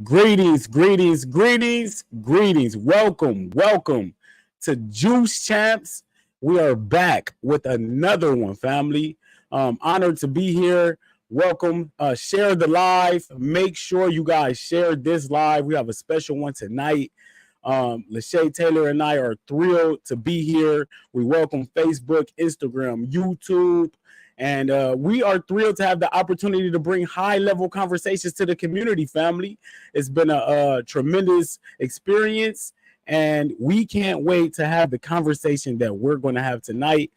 Greetings, greetings, greetings, greetings. Welcome to Juice Champs. We are back with another one, family. Honored to be here. Welcome. Share the live. Make sure you guys share this live. We have a special one tonight. Lachey Taylor and I are thrilled to be here. We welcome Facebook, Instagram, YouTube. And we are thrilled to have the opportunity to bring high-level conversations to the community, family. It's been a tremendous experience, and we can't wait to have the conversation that we're going to have tonight.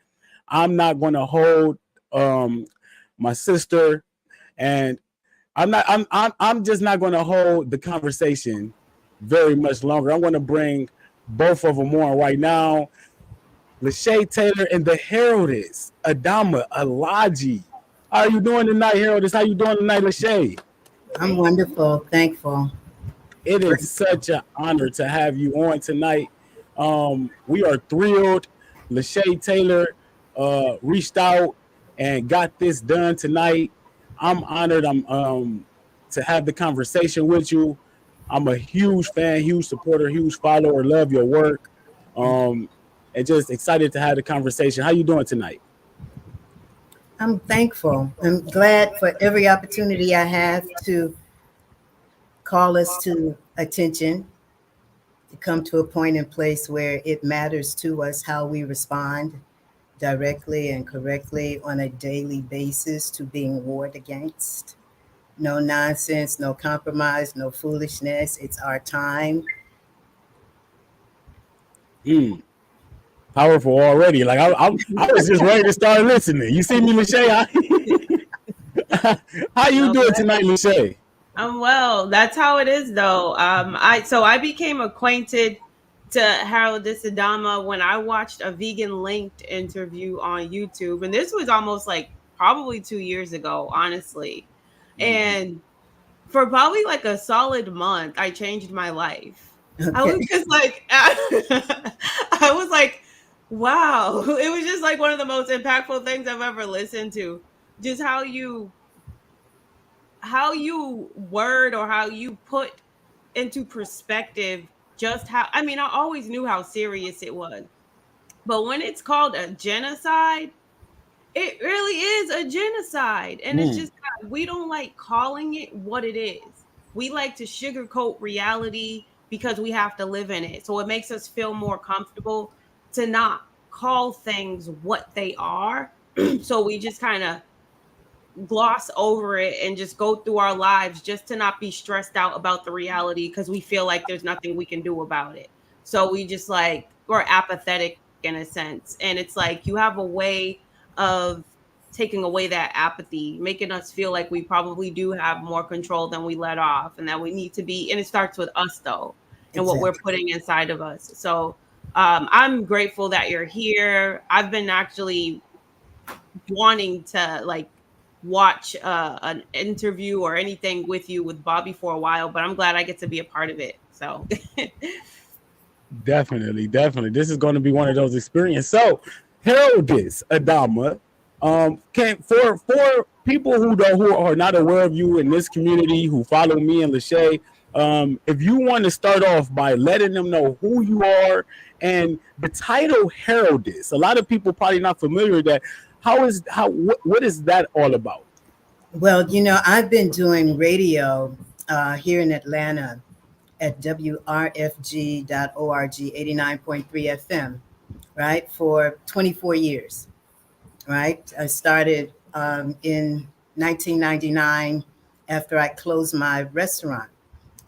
I'm not going to hold my sister, and I'm just not going to hold the conversation very much longer. I'm going to bring both of them on right now. Lachey Taylor and the Heraldess Adama Alaji. How are you doing tonight, Heraldess? How you doing tonight, Lachey? I'm wonderful, thankful. It is such an honor to have you on tonight. We are thrilled. Lachey Taylor reached out and got this done tonight. I'm honored. To have the conversation with you. I'm a huge fan, huge supporter, huge follower. Love your work. And just excited to have the conversation. How you doing tonight? I'm thankful. I'm glad for every opportunity I have to call us to attention, to come to a point and place where it matters to us how we respond directly and correctly on a daily basis to being warred against. No nonsense, no compromise, no foolishness. It's our time. Powerful already. Like I was just ready to start listening. You see me, Lachey? How you doing tonight, Lachey? I'm well. That's how it is, though. I became acquainted to Heraldess Adama when I watched a Vegan Linked interview on YouTube, and this was almost like probably 2 years ago, honestly. And for probably like a solid month, I changed my life. Okay. I was just like, I was like, wow. It was just like one of the most impactful things I've ever listened to. Just how you word or how you put into perspective just how, I mean, I always knew how serious it was. But when it's called a genocide, it really is a genocide. And it's just, we don't like calling it what it is. We like to sugarcoat reality because we have to live in it. So it makes us feel more comfortable to not call things what they are. So we just kind of gloss over it and just go through our lives just to not be stressed out about the reality because we feel like there's nothing we can do about it. So we just like, we're apathetic in a sense. And it's like you have a way of taking away that apathy, making us feel like we probably do have more control than we let off and that we need to be. And it starts with us, though, and what we're putting inside of us. So I'm grateful that you're here. I've been actually wanting to like watch an interview or anything with you with Bobby for a while, but I'm glad I get to be a part of it. So definitely. This is going to be one of those experiences. So Heraldess Adama, for people who are not aware of you in this community, who follow me and Lachey, if you want to start off by letting them know who you are and the title Heraldess. A lot of people probably not familiar with that. What is that all about? Well, I've been doing radio here in Atlanta at WRFG.org 89.3 FM, right, for 24 years, right? I started in 1999 after I closed my restaurant.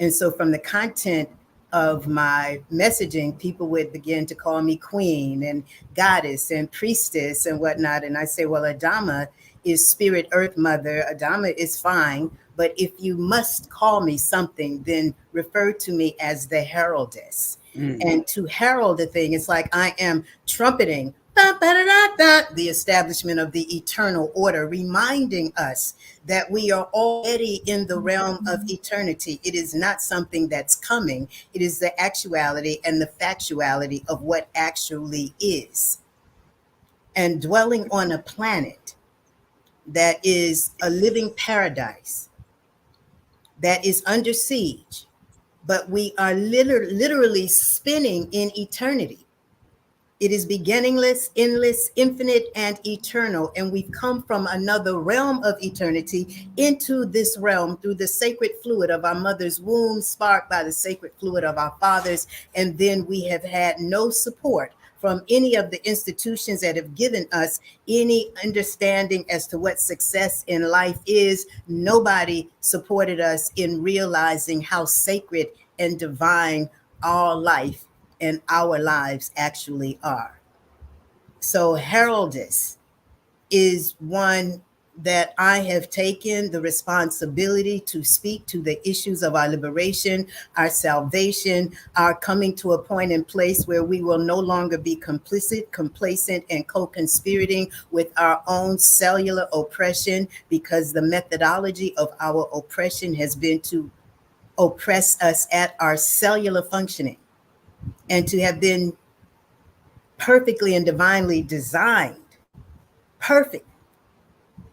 And so from the content of my messaging, people would begin to call me queen and goddess and priestess and whatnot. And I say, well, Adama is spirit earth mother. Adama is fine. But if you must call me something, then refer to me as the heraldess. And to herald a thing, it's like I am trumpeting the establishment of the eternal order, reminding us that we are already in the realm of eternity. It is not something that's coming. It is the actuality and the factuality of what actually is. And dwelling on a planet that is a living paradise, that is under siege, but we are literally spinning in eternity. It is beginningless, endless, infinite, and eternal. And we've come from another realm of eternity into this realm through the sacred fluid of our mother's womb, sparked by the sacred fluid of our fathers. And then we have had no support from any of the institutions that have given us any understanding as to what success in life is. Nobody supported us in realizing how sacred and divine our life and our lives actually are. So Heraldess is one that I have taken the responsibility to speak to the issues of our liberation, our salvation, our coming to a point and place where we will no longer be complicit, complacent, and co-conspirating with our own cellular oppression, because the methodology of our oppression has been to oppress us at our cellular functioning, and to have been perfectly and divinely designed, perfect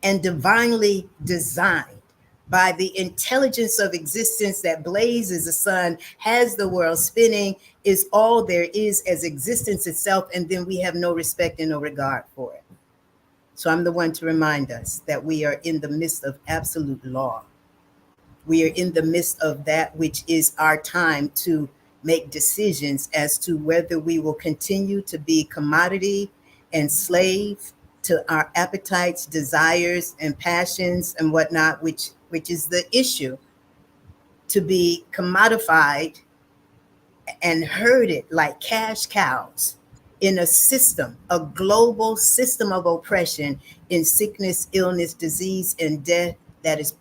and divinely designed by the intelligence of existence that blazes the sun, has the world spinning, is all there is as existence itself, and then we have no respect and no regard for it. So I'm the one to remind us that we are in the midst of absolute law. We are in the midst of that which is our time to make decisions as to whether we will continue to be commodity and slave to our appetites, desires, and passions and whatnot, which is the issue, to be commodified and herded like cash cows in a system, a global system of oppression in sickness, illness, disease, and death that is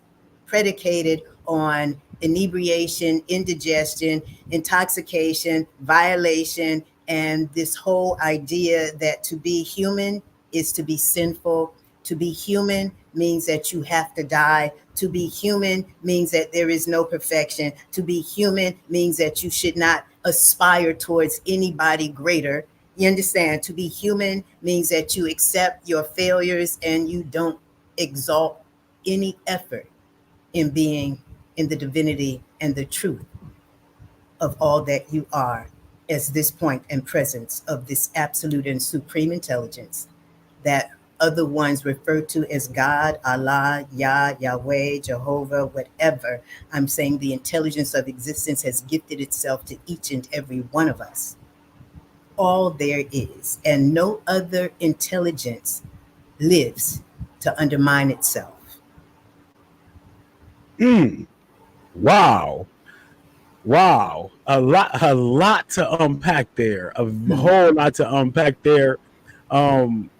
predicated on inebriation, indigestion, intoxication, violation, and this whole idea that to be human is to be sinful. To be human means that you have to die. To be human means that there is no perfection. To be human means that you should not aspire towards anybody greater. You understand? To be human means that you accept your failures and you don't exalt any effort in being in the divinity and the truth of all that you are as this point and presence of this absolute and supreme intelligence that other ones refer to as God, Allah, Yah, Yahweh, Jehovah, whatever. I'm saying the intelligence of existence has gifted itself to each and every one of us. All there is, and no other intelligence lives to undermine itself. Wow. Wow. A lot to unpack there. A whole lot to unpack there. I'm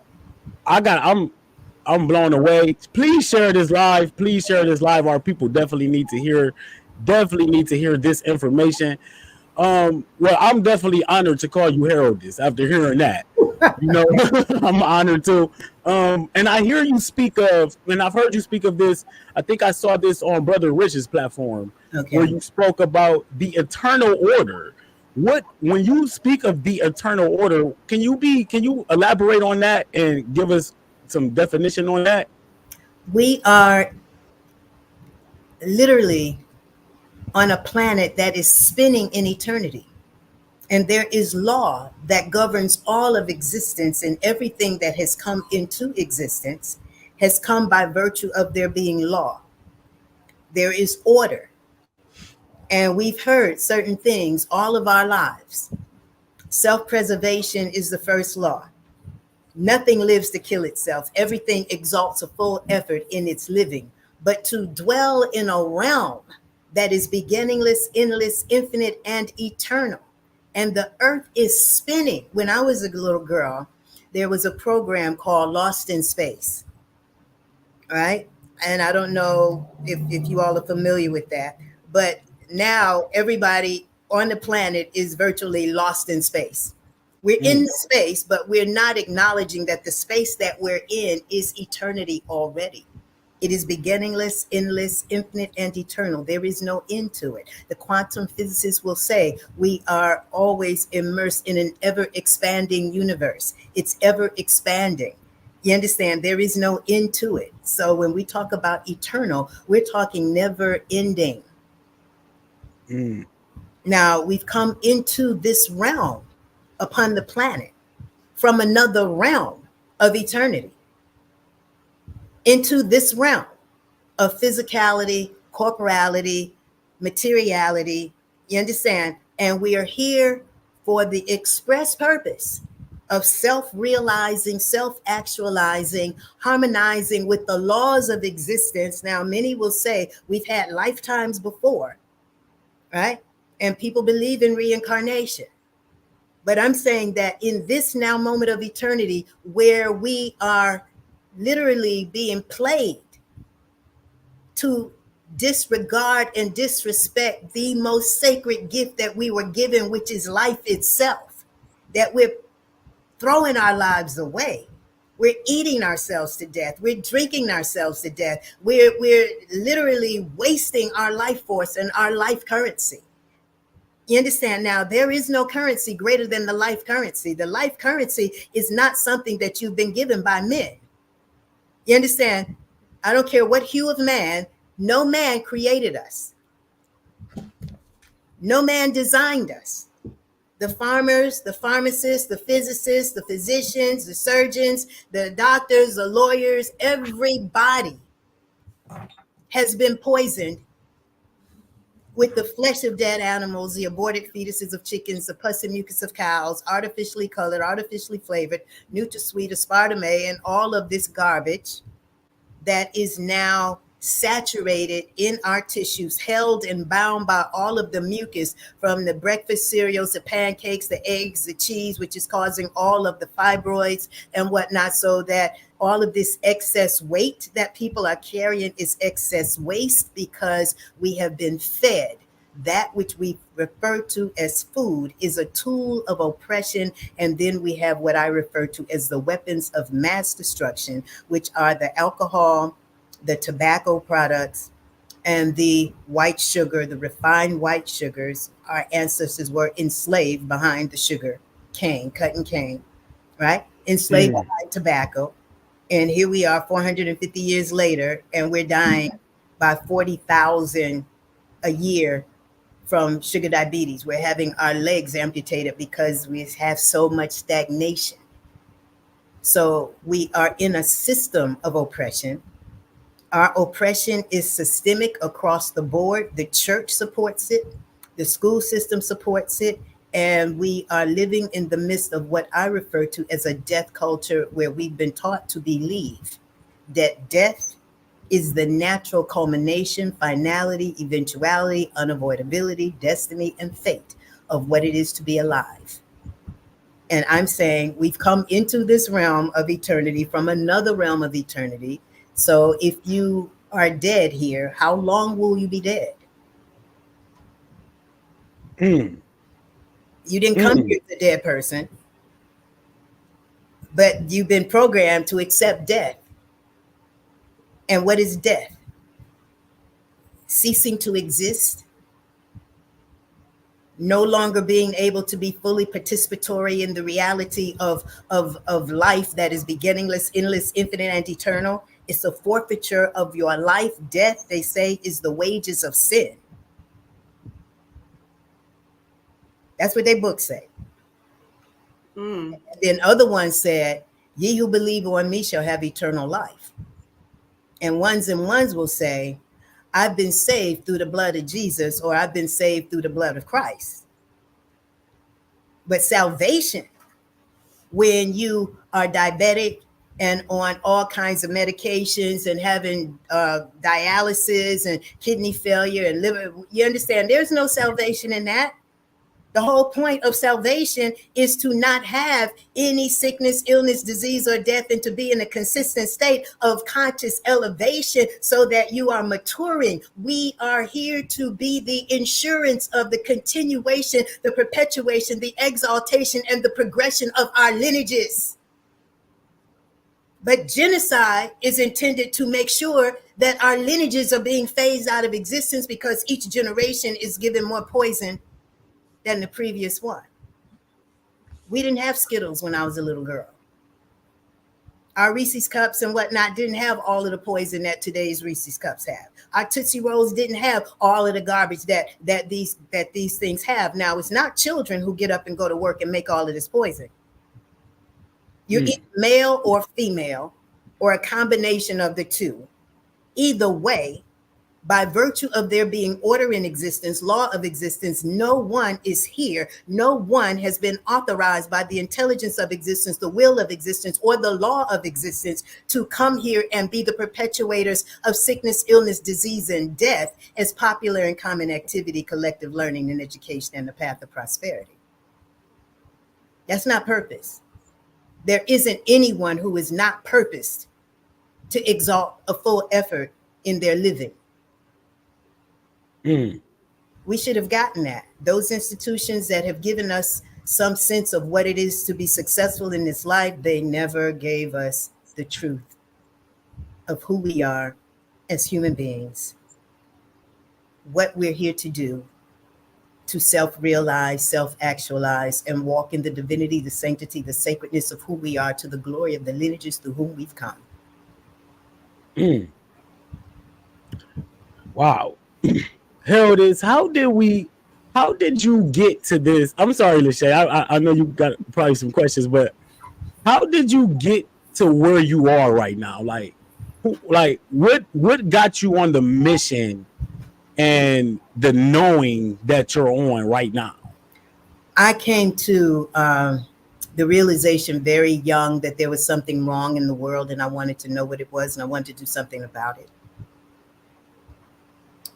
blown away. Please share this live. Please share this live. Our people definitely need to hear this information. Well, I'm definitely honored to call you Heraldess after hearing that. You know, I'm honored too. And I hear you speak of, and I've heard you speak of this. I think I saw this on Brother Rich's platform, where you spoke about the eternal order. When you speak of the eternal order, can you elaborate on that and give us some definition on that? We are literally on a planet that is spinning in eternity. And there is law that governs all of existence, and everything that has come into existence has come by virtue of there being law. There is order. And we've heard certain things all of our lives. Self-preservation is the first law. Nothing lives to kill itself. Everything exalts a full effort in its living. But to dwell in a realm that is beginningless, endless, infinite, and eternal. And the earth is spinning. When I was a little girl, there was a program called Lost in Space. Right? And I don't know if you all are familiar with that. But now everybody on the planet is virtually lost in space. We're in space, but we're not acknowledging that the space that we're in is eternity already. It is beginningless, endless, infinite, and eternal. There is no end to it. The quantum physicists will say we are always immersed in an ever-expanding universe. It's ever expanding. You understand? There is no end to it. So when we talk about eternal, we're talking never ending. Now we've come into this realm upon the planet from another realm of eternity, into this realm of physicality, corporality, materiality. You understand? And we are here for the express purpose of self-realizing, self-actualizing, harmonizing with the laws of existence. Now, many will say we've had lifetimes before, right? And people believe in reincarnation. But I'm saying that in this now moment of eternity, where we are literally being played to disregard and disrespect the most sacred gift that we were given, which is life itself, that we're throwing our lives away. We're eating ourselves to death. We're drinking ourselves to death. We're literally wasting our life force and our life currency. You understand? Now, there is no currency greater than the life currency. The life currency is not something that you've been given by men. You understand? I don't care what hue of man, no man created us. No man designed us. The farmers, the pharmacists, the physicists, the physicians, the surgeons, the doctors, the lawyers, everybody has been poisoned with the flesh of dead animals, the aborted fetuses of chickens, the pus and mucus of cows, artificially colored, artificially flavored, NutraSweet, aspartame, and all of this garbage that is now saturated in our tissues, held and bound by all of the mucus from the breakfast cereals, the pancakes, the eggs, the cheese, which is causing all of the fibroids and whatnot, so that all of this excess weight that people are carrying is excess waste because we have been fed. That which we refer to as food is a tool of oppression. And then we have what I refer to as the weapons of mass destruction, which are the alcohol, the tobacco products, and the white sugar, the refined white sugars. Our ancestors were enslaved behind the sugar cane, cutting cane, right? Enslaved behind tobacco. And here we are 450 years later, and we're dying by 40,000 a year from sugar diabetes. We're having our legs amputated because we have so much stagnation. So we are in a system of oppression. Our oppression is systemic across the board. The church supports it. The school system supports it. And we are living in the midst of what I refer to as a death culture, where we've been taught to believe that death is the natural culmination, finality, eventuality, unavoidability, destiny, and fate of what it is to be alive. And I'm saying we've come into this realm of eternity from another realm of eternity. So if you are dead here, how long will you be dead? You didn't come here as a dead person, but you've been programmed to accept death. And what is death? Ceasing to exist, no longer being able to be fully participatory in the reality of life that is beginningless, endless, infinite, and eternal. It's a forfeiture of your life. Death, they say, is the wages of sin. That's what their books say. Then other ones said, ye who believe on me shall have eternal life. And ones will say, I've been saved through the blood of Jesus, or I've been saved through the blood of Christ. But salvation, when you are diabetic and on all kinds of medications and having dialysis and kidney failure and liver, you understand, there's no salvation in that. The whole point of salvation is to not have any sickness, illness, disease, or death, and to be in a consistent state of conscious elevation so that you are maturing. We are here to be the insurance of the continuation, the perpetuation, the exaltation, and the progression of our lineages. But genocide is intended to make sure that our lineages are being phased out of existence because each generation is given more poison than the previous one. We didn't have Skittles when I was a little girl. Our Reese's Cups and whatnot didn't have all of the poison that today's Reese's Cups have. Our Tootsie Rolls didn't have all of the garbage that these things have. Now, it's not children who get up and go to work and make all of this poison. You're either male or female, or a combination of the two. Either way, by virtue of there being order in existence, law of existence, no one is here. No one has been authorized by the intelligence of existence, the will of existence, or the law of existence to come here and be the perpetuators of sickness, illness, disease, and death as popular and common activity, collective learning, and education, and the path of prosperity. That's not purpose. There isn't anyone who is not purposed to exalt a full effort in their living. We should have gotten that. Those institutions that have given us some sense of what it is to be successful in this life, they never gave us the truth of who we are as human beings, what we're here to do, to self-realize, self-actualize, and walk in the divinity, the sanctity, the sacredness of who we are, to the glory of the lineages through whom we've come. Wow. Heraldess, how did you get to this? I'm sorry, Lachey. I know you got probably some questions, but how did you get to where you are right now? Like what got you on the mission and the knowing that you're on right now? I came to the realization very young that there was something wrong in the world, and I wanted to know what it was, and I wanted to do something about it.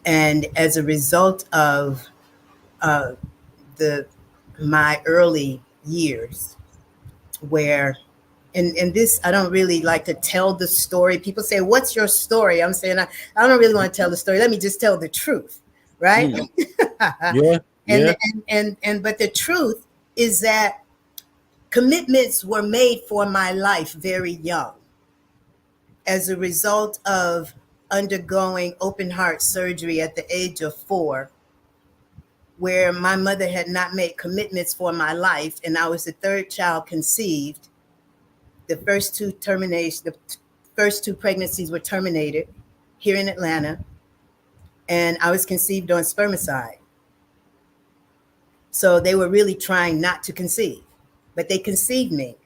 And as a result of my early years, where, and this, I don't really like to tell the story. People say, what's your story? I'm saying, I don't really want to tell the story. Let me just tell the truth, right? Yeah. But the truth is that commitments were made for my life very young as a result of undergoing open heart surgery at the age of 4, where my mother had not made commitments for my life, and I was the third child conceived. The first two pregnancies were terminated here in Atlanta, and I was conceived on spermicide. So they were really trying not to conceive, but they conceived me.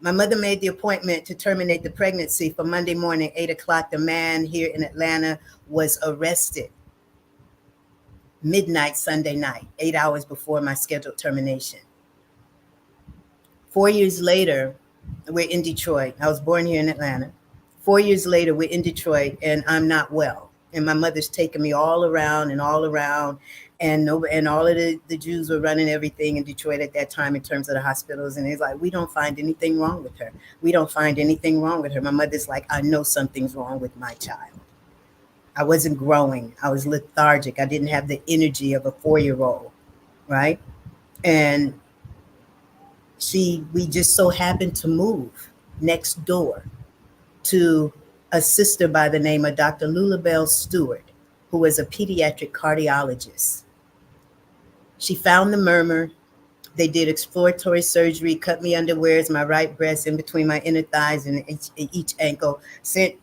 My mother made the appointment to terminate the pregnancy for Monday morning, 8 o'clock. The man here in Atlanta was arrested midnight Sunday night, 8 hours before my scheduled termination. 4 years later, we're in Detroit. I was born here in Atlanta. 4 years later, we're in Detroit, and I'm not well. And my mother's taking me all around, and all of the Jews were running everything in Detroit at that time in terms of the hospitals. And it's like, we don't find anything wrong with her. We don't find anything wrong with her. My mother's like, I know something's wrong with my child. I wasn't growing. I was lethargic. I didn't have the energy of a 4-year-old, right? And we just so happened to move next door to a sister by the name of Dr. Lulabelle Stewart, who was a pediatric cardiologist. She found the murmur. They did exploratory surgery, cut me underwears, my right breast in between my inner thighs and each ankle, sent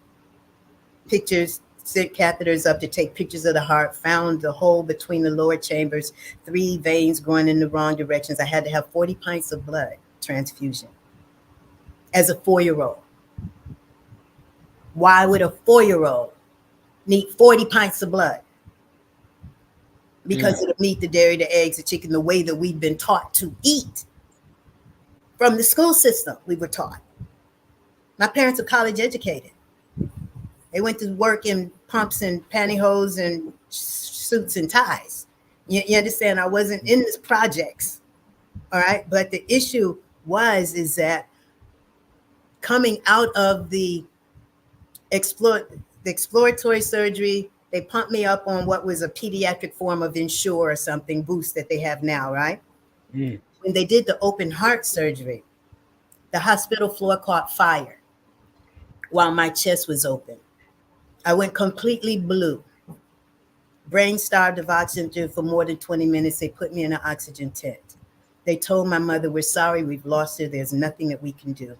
catheters up to take pictures of the heart, found the hole between the lower chambers, 3 veins going in the wrong directions. I had to have 40 pints of blood transfusion as a 4-year-old. Why would a 4-year-old need 40 pints of blood? Because of the meat, the dairy, the eggs, the chicken, the way that we've been taught to eat. From the school system, we were taught. My parents were college educated. They went to work in pumps and pantyhose and suits and ties. You understand? I wasn't in this projects, all right? But the issue is that coming out of the exploratory surgery, they pumped me up on what was a pediatric form of Ensure or something, Boost that they have now, right? When they did the open heart surgery, the hospital floor caught fire while my chest was open. I went completely blue, brain starved of oxygen for more than 20 minutes. They put me in an oxygen tent. They told my mother, we're sorry, we've lost her. There's nothing that we can do.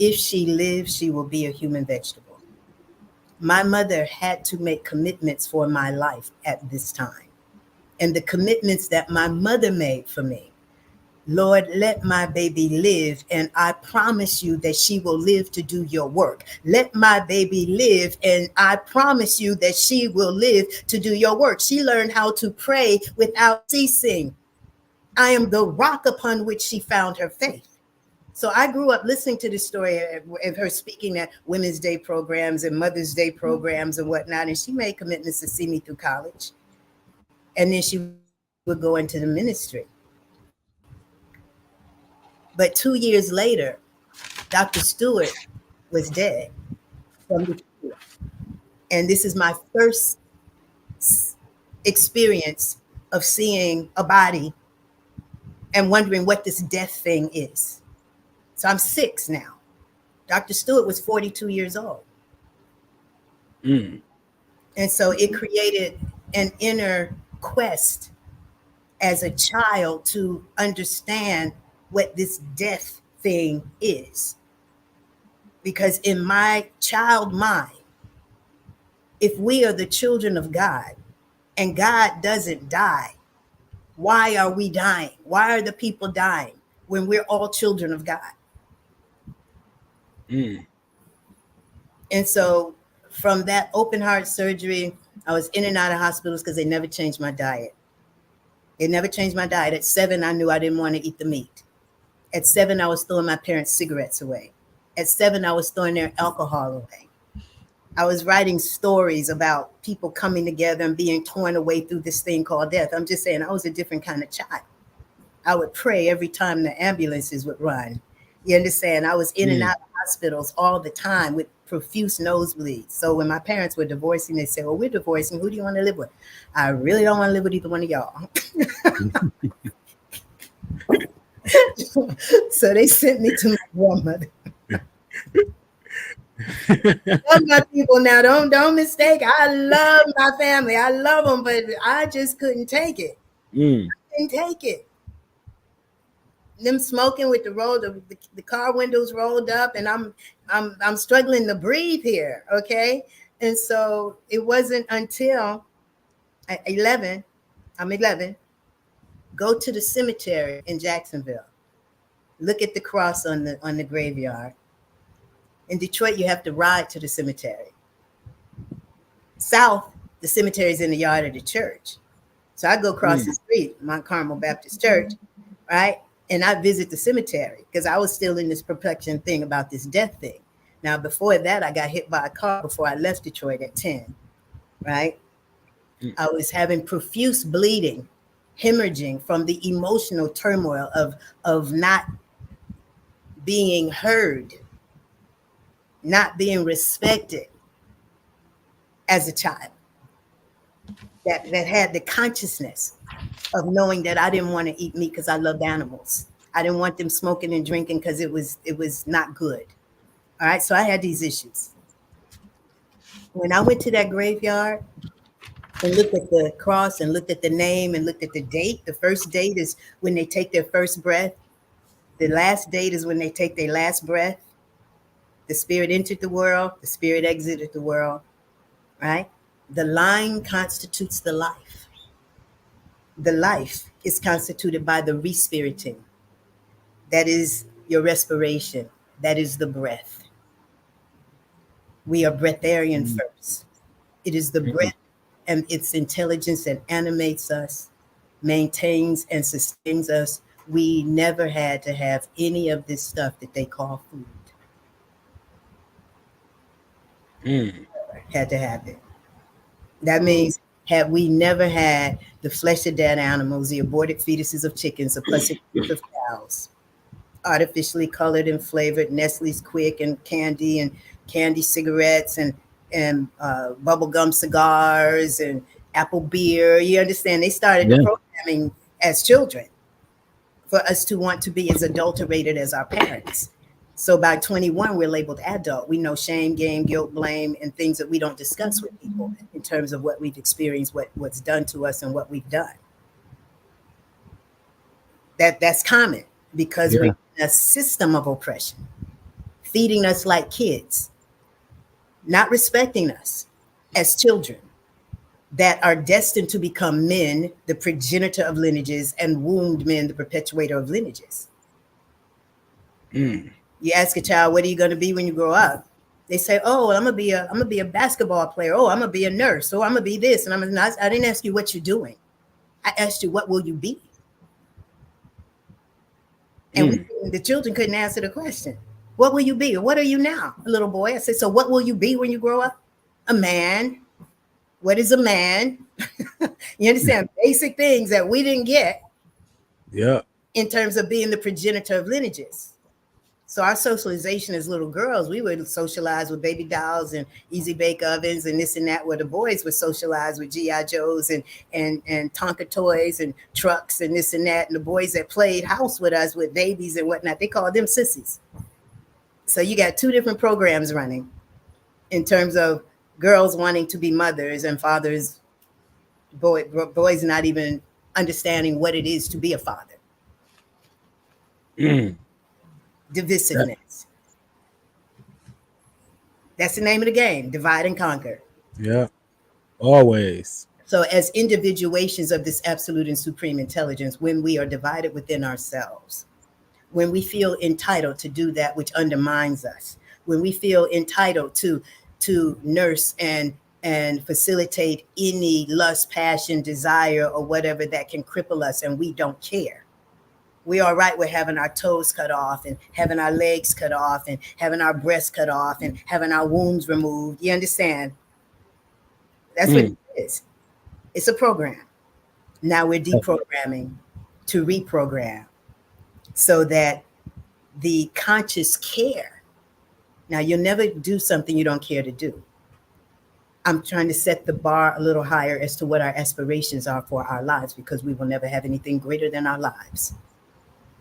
If she lives, she will be a human vegetable. My mother had to make commitments for my life at this time. And the commitments that my mother made for me, Lord, let my baby live, and I promise you that she will live to do your work. Let my baby live, and I promise you that she will live to do your work. She learned how to pray without ceasing. I am the rock upon which she found her faith. So I grew up listening to this story of her speaking at Women's Day programs and Mother's Day programs and whatnot. And she made commitments to see me through college. And then she would go into the ministry. But 2 years later, Dr. Stewart was dead from leukemia. And this is my first experience of seeing a body and wondering what this death thing is. So I'm 6 now. Dr. Stewart was 42 years old. Mm. And so it created an inner quest as a child to understand what this death thing is. Because in my child mind, if we are the children of God and God doesn't die, why are we dying? Why are the people dying when we're all children of God? Mm. And so from that open heart surgery, I was in and out of hospitals because they never changed my diet. They never changed my diet. At 7, I knew I didn't want to eat the meat. At 7, I was throwing my parents' cigarettes away. At 7, I was throwing their alcohol away. I was writing stories about people coming together and being torn away through this thing called death. I'm just saying I was a different kind of child. I would pray every time the ambulances would run. You understand? I was in and out of hospitals all the time with profuse nosebleeds. So when my parents were divorcing, they said, well, we're divorcing. Who do you want to live with? I really don't want to live with either one of y'all. So they sent me to my grandmother. Love my people now. Don't mistake. I love my family. I love them, but I just couldn't take it. I couldn't take it. Them smoking with the car windows rolled up, and I'm struggling to breathe here. Okay, and so it wasn't until at 11, I'm 11. Go to the cemetery in Jacksonville. Look at the cross on the graveyard. In Detroit, you have to ride to the cemetery. South, the cemetery is in the yard of the church. So I go across the street, Mount Carmel Baptist Church, right? And I visit the cemetery because I was still in this perplexing thing about this death thing. Now, before that, I got hit by a car before I left Detroit at 10, right? I was having profuse bleeding, hemorrhaging from the emotional turmoil of not being heard, not being respected as a child, that had the consciousness of knowing that I didn't want to eat meat because I loved animals. I didn't want them smoking and drinking because it was not good. All right, so I had these issues. When I went to that graveyard and looked at the cross and looked at the name and looked at the date, the first date is when they take their first breath. The last date is when they take their last breath. The spirit entered the world, the spirit exited the world, right? The line constitutes the life. The life is constituted by the respiriting. That is your respiration. That is the breath. We are breatharian first. It is the breath and its intelligence that animates us, maintains and sustains us. We never had to have any of this stuff that they call food. Had to have it. That means had we never had the flesh of dead animals, the aborted fetuses of chickens, the plastic of cows, artificially colored and flavored Nestle's Quick and candy cigarettes and bubblegum cigars and apple beer. You understand? They started programming as children for us to want to be as adulterated as our parents. So by 21, we're labeled adult. We know shame, game, guilt, blame, and things that we don't discuss with people in terms of what we've experienced, what's done to us and what we've done. That's common because we're in a system of oppression. feeding us like kids, not respecting us as children that are destined to become men, the progenitor of lineages, and wombed men, the perpetuator of lineages. You ask a child, what are you going to be when you grow up? They say, oh, well, I'm gonna be a basketball player. Oh, I'm gonna be a nurse. Oh, I'm gonna be this. And I didn't ask you what you're doing. I asked you, what will you be? And the children couldn't answer the question. What will you be? Or what are you now, a little boy? I said, so what will you be when you grow up? A man. What is a man? You understand? Basic things that we didn't get. Yeah. In terms of being the progenitor of lineages. So our socialization as little girls, we would socialize with baby dolls and easy bake ovens and this and that, where the boys would socialize with G.I. Joes and Tonka toys and trucks and this and that. And the boys that played house with us with babies and whatnot, they called them sissies. So you got two different programs running in terms of girls wanting to be mothers and fathers, boys not even understanding what it is to be a father. Divisiveness. That's the name of the game. Divide and conquer. Yeah. Always. So as individuations of this absolute and supreme intelligence, when we are divided within ourselves, when we feel entitled to do that which undermines us, when we feel entitled to nurse and facilitate any lust, passion, desire, or whatever that can cripple us, and we don't care. We are right with having our toes cut off and having our legs cut off and having our breasts cut off and having our wombs removed. You understand? That's what it is. It's a program. Now we're deprogramming to reprogram so that the conscious care. Now you'll never do something you don't care to do. I'm trying to set the bar a little higher as to what our aspirations are for our lives, because we will never have anything greater than our lives.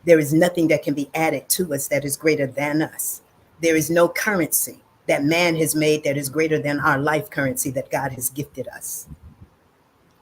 There is nothing that can be added to us that is greater than us. There is no currency that man has made that is greater than our life currency that God has gifted us.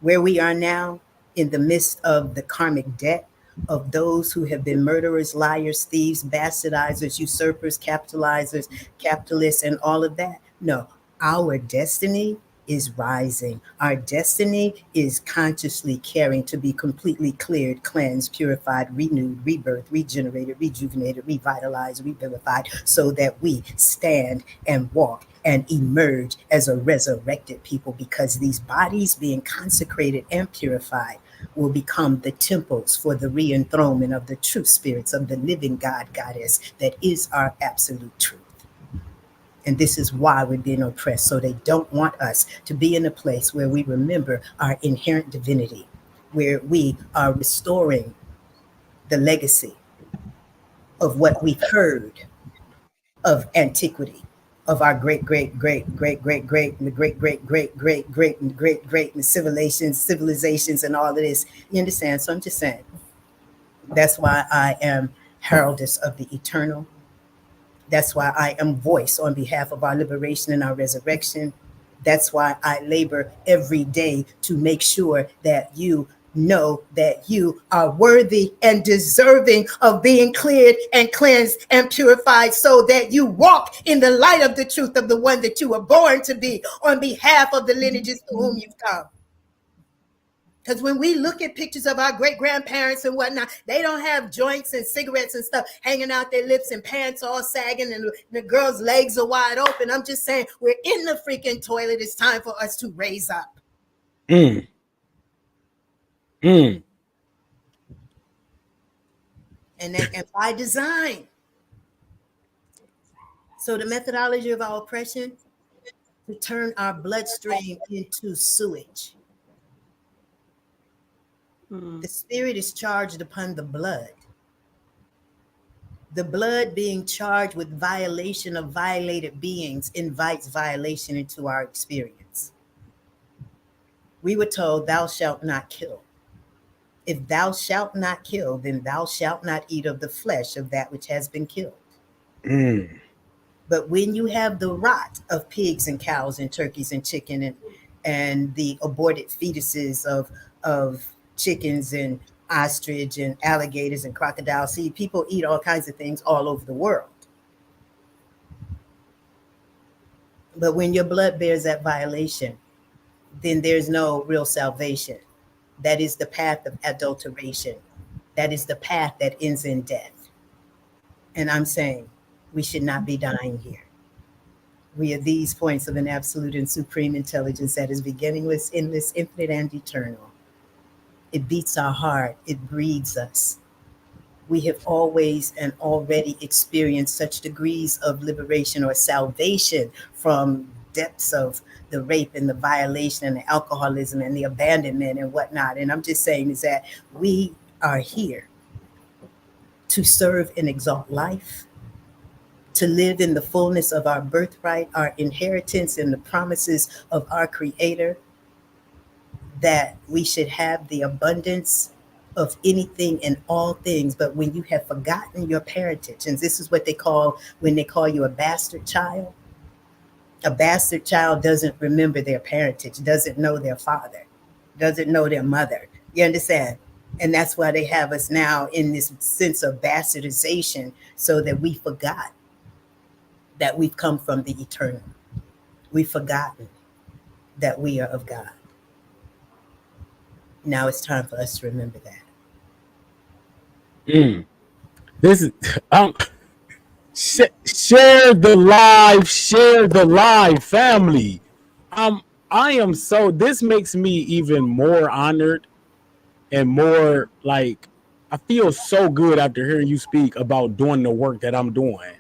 Where we are now, in the midst of the karmic debt of those who have been murderers, liars, thieves, bastardizers, usurpers, capitalizers, capitalists, and all of that. No, our destiny is rising. Our destiny is consciously caring to be completely cleared, cleansed, purified, renewed, rebirthed, regenerated, rejuvenated, revitalized, revivified, so that we stand and walk and emerge as a resurrected people, because these bodies being consecrated and purified will become the temples for the re-enthronement of the true spirits of the living God, Goddess, that is our absolute truth. And this is why we're being oppressed. So they don't want us to be in a place where we remember our inherent divinity, where we are restoring the legacy of what we've heard of antiquity, of our great, great, great, great, great, great, and the great, great, great, great, great, and great, great, and civilizations and all of this. You understand? So I'm just saying, that's why I am heraldess of the eternal. That's why I am voice on behalf of our liberation and our resurrection. That's why I labor every day to make sure that you know that you are worthy and deserving of being cleared and cleansed and purified, so that you walk in the light of the truth of the one that you were born to be on behalf of the lineages to whom you've come. Because when we look at pictures of our great-grandparents and whatnot, they don't have joints and cigarettes and stuff hanging out their lips and pants all sagging and the girls' legs are wide open. I'm just saying, we're in the freaking toilet. It's time for us to raise up. And by design. So the methodology of our oppression, to turn our bloodstream into sewage. The spirit is charged upon the blood. The blood being charged with violation of violated beings invites violation into our experience. We were told, thou shalt not kill. If thou shalt not kill, then thou shalt not eat of the flesh of that which has been killed. But when you have the rot of pigs and cows and turkeys and chicken and the aborted fetuses of chickens and ostrich and alligators and crocodiles. See, people eat all kinds of things all over the world. But when your blood bears that violation, then there's no real salvation. That is the path of adulteration. That is the path that ends in death. And I'm saying we should not be dying here. We are these points of an absolute and supreme intelligence that is beginningless, endless, infinite, and eternal. It beats our heart. It breeds us. We have always and already experienced such degrees of liberation or salvation from depths of the rape and the violation and the alcoholism and the abandonment and whatnot. And I'm just saying is that we are here to serve and exalt life, to live in the fullness of our birthright, our inheritance, and the promises of our Creator, that we should have the abundance of anything and all things. But when you have forgotten your parentage, and this is what they call, when they call you a bastard child doesn't remember their parentage, doesn't know their father, doesn't know their mother. You understand? And that's why they have us now in this sense of bastardization, so that we forgot that we've come from the eternal. We've forgotten that we are of God. Now it's time for us to remember that. This is share the live, family. I am so. This makes me even more honored and more like I feel so good after hearing you speak about doing the work that I'm doing.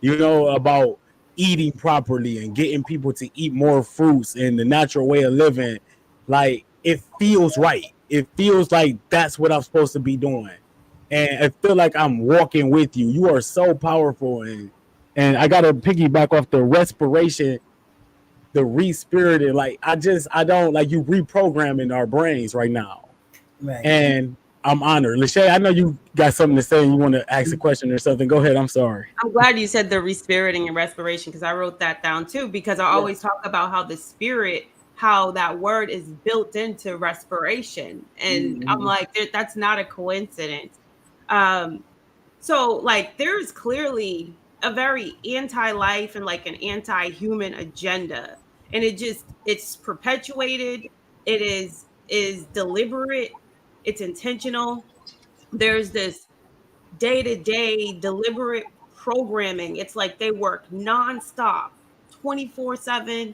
You know, about eating properly and getting people to eat more fruits and the natural way of living. Like, it feels right. It feels like that's what I'm supposed to be doing. And I feel like I'm walking with you. You are so powerful. And I got to piggyback off the respiration, the re-spirited. Like, I don't, like, you reprogramming our brains right now. Right. And I'm honored. Lachey, I know you got something to say and you want to ask a question or something. Go ahead. I'm sorry. I'm glad you said the respiriting and respiration, because I wrote that down too, because I always talk about how the spirit, how that word is built into respiration. And I'm like, that's not a coincidence. So like, there's clearly a very anti-life and like an anti-human agenda. And it's perpetuated. It is deliberate. It's intentional. There's this day-to-day deliberate programming. It's like they work nonstop, 24/7,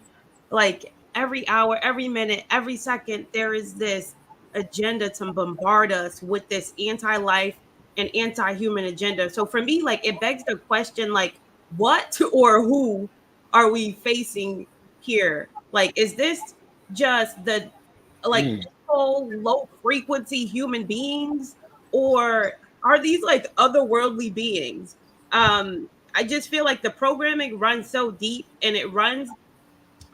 like every hour, every minute, every second. There is this agenda to bombard us with this anti-life and anti-human agenda. So for me, like, it begs the question, like, what or who are we facing here? Like, is this just the like low frequency human beings, or are these like otherworldly beings? I just feel like the programming runs so deep and it runs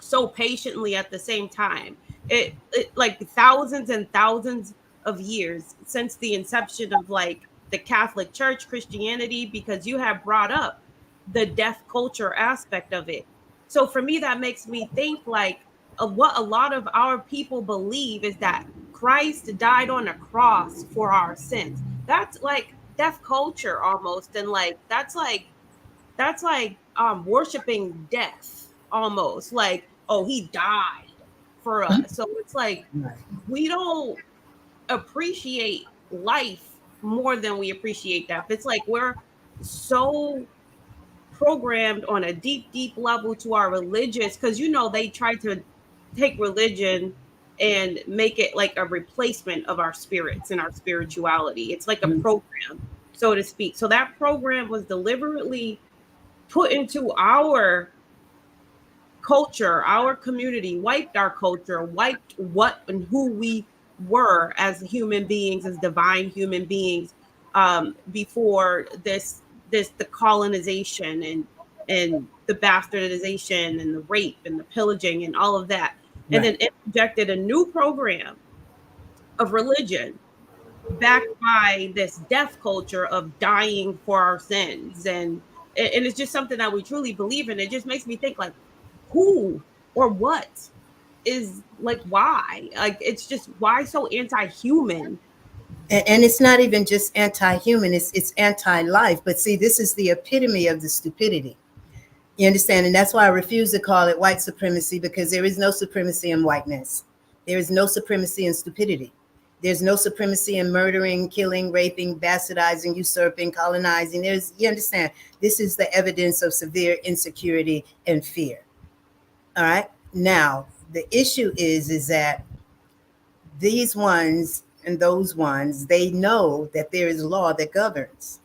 so patiently at the same time. It like thousands and thousands of years since the inception of like the Catholic Church, Christianity, because you have brought up the deaf culture aspect of it. So for me, that makes me think like of what a lot of our people believe is that Christ died on a cross for our sins. That's like deaf culture almost, and like that's like worshiping death almost, like, oh, he died for us. So it's like we don't appreciate life more than we appreciate death. It's like we're so programmed on a deep level to our religious, because you know they try to take religion and make it like a replacement of our spirits and our spirituality. It's like a program, so to speak. So that program was deliberately put into our culture, our community, wiped our culture, wiped what and who we were as human beings, as divine human beings, before the colonization and the bastardization and the rape and the pillaging and all of that. And then it injected a new program of religion backed by this death culture of dying for our sins. And it's just something that we truly believe in. It just makes me think, like, who or what is, like, why? Like, it's just, why so anti-human? And it's not even just anti-human, it's anti-life. But see, this is the epitome of the stupidity. You understand? And that's why I refuse to call it white supremacy, because there is no supremacy in whiteness. There is no supremacy in stupidity. There's no supremacy in murdering, killing, raping, bastardizing, usurping, colonizing. You understand? This is the evidence of severe insecurity and fear. All right. Now, the issue is that these ones and those ones, they know that there is law that governs,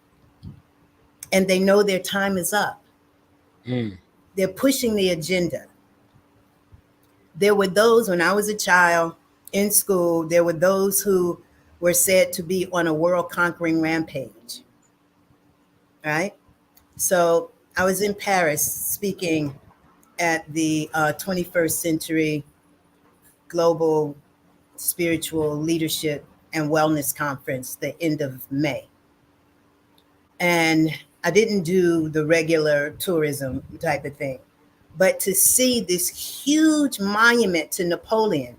and they know their time is up. They're pushing the agenda. There were those when I was a child in school, there were those who were said to be on a world conquering rampage. Right? So I was in Paris speaking at the 21st Century Global Spiritual Leadership and Wellness Conference, the end of May. And I didn't do the regular tourism type of thing, but to see this huge monument to Napoleon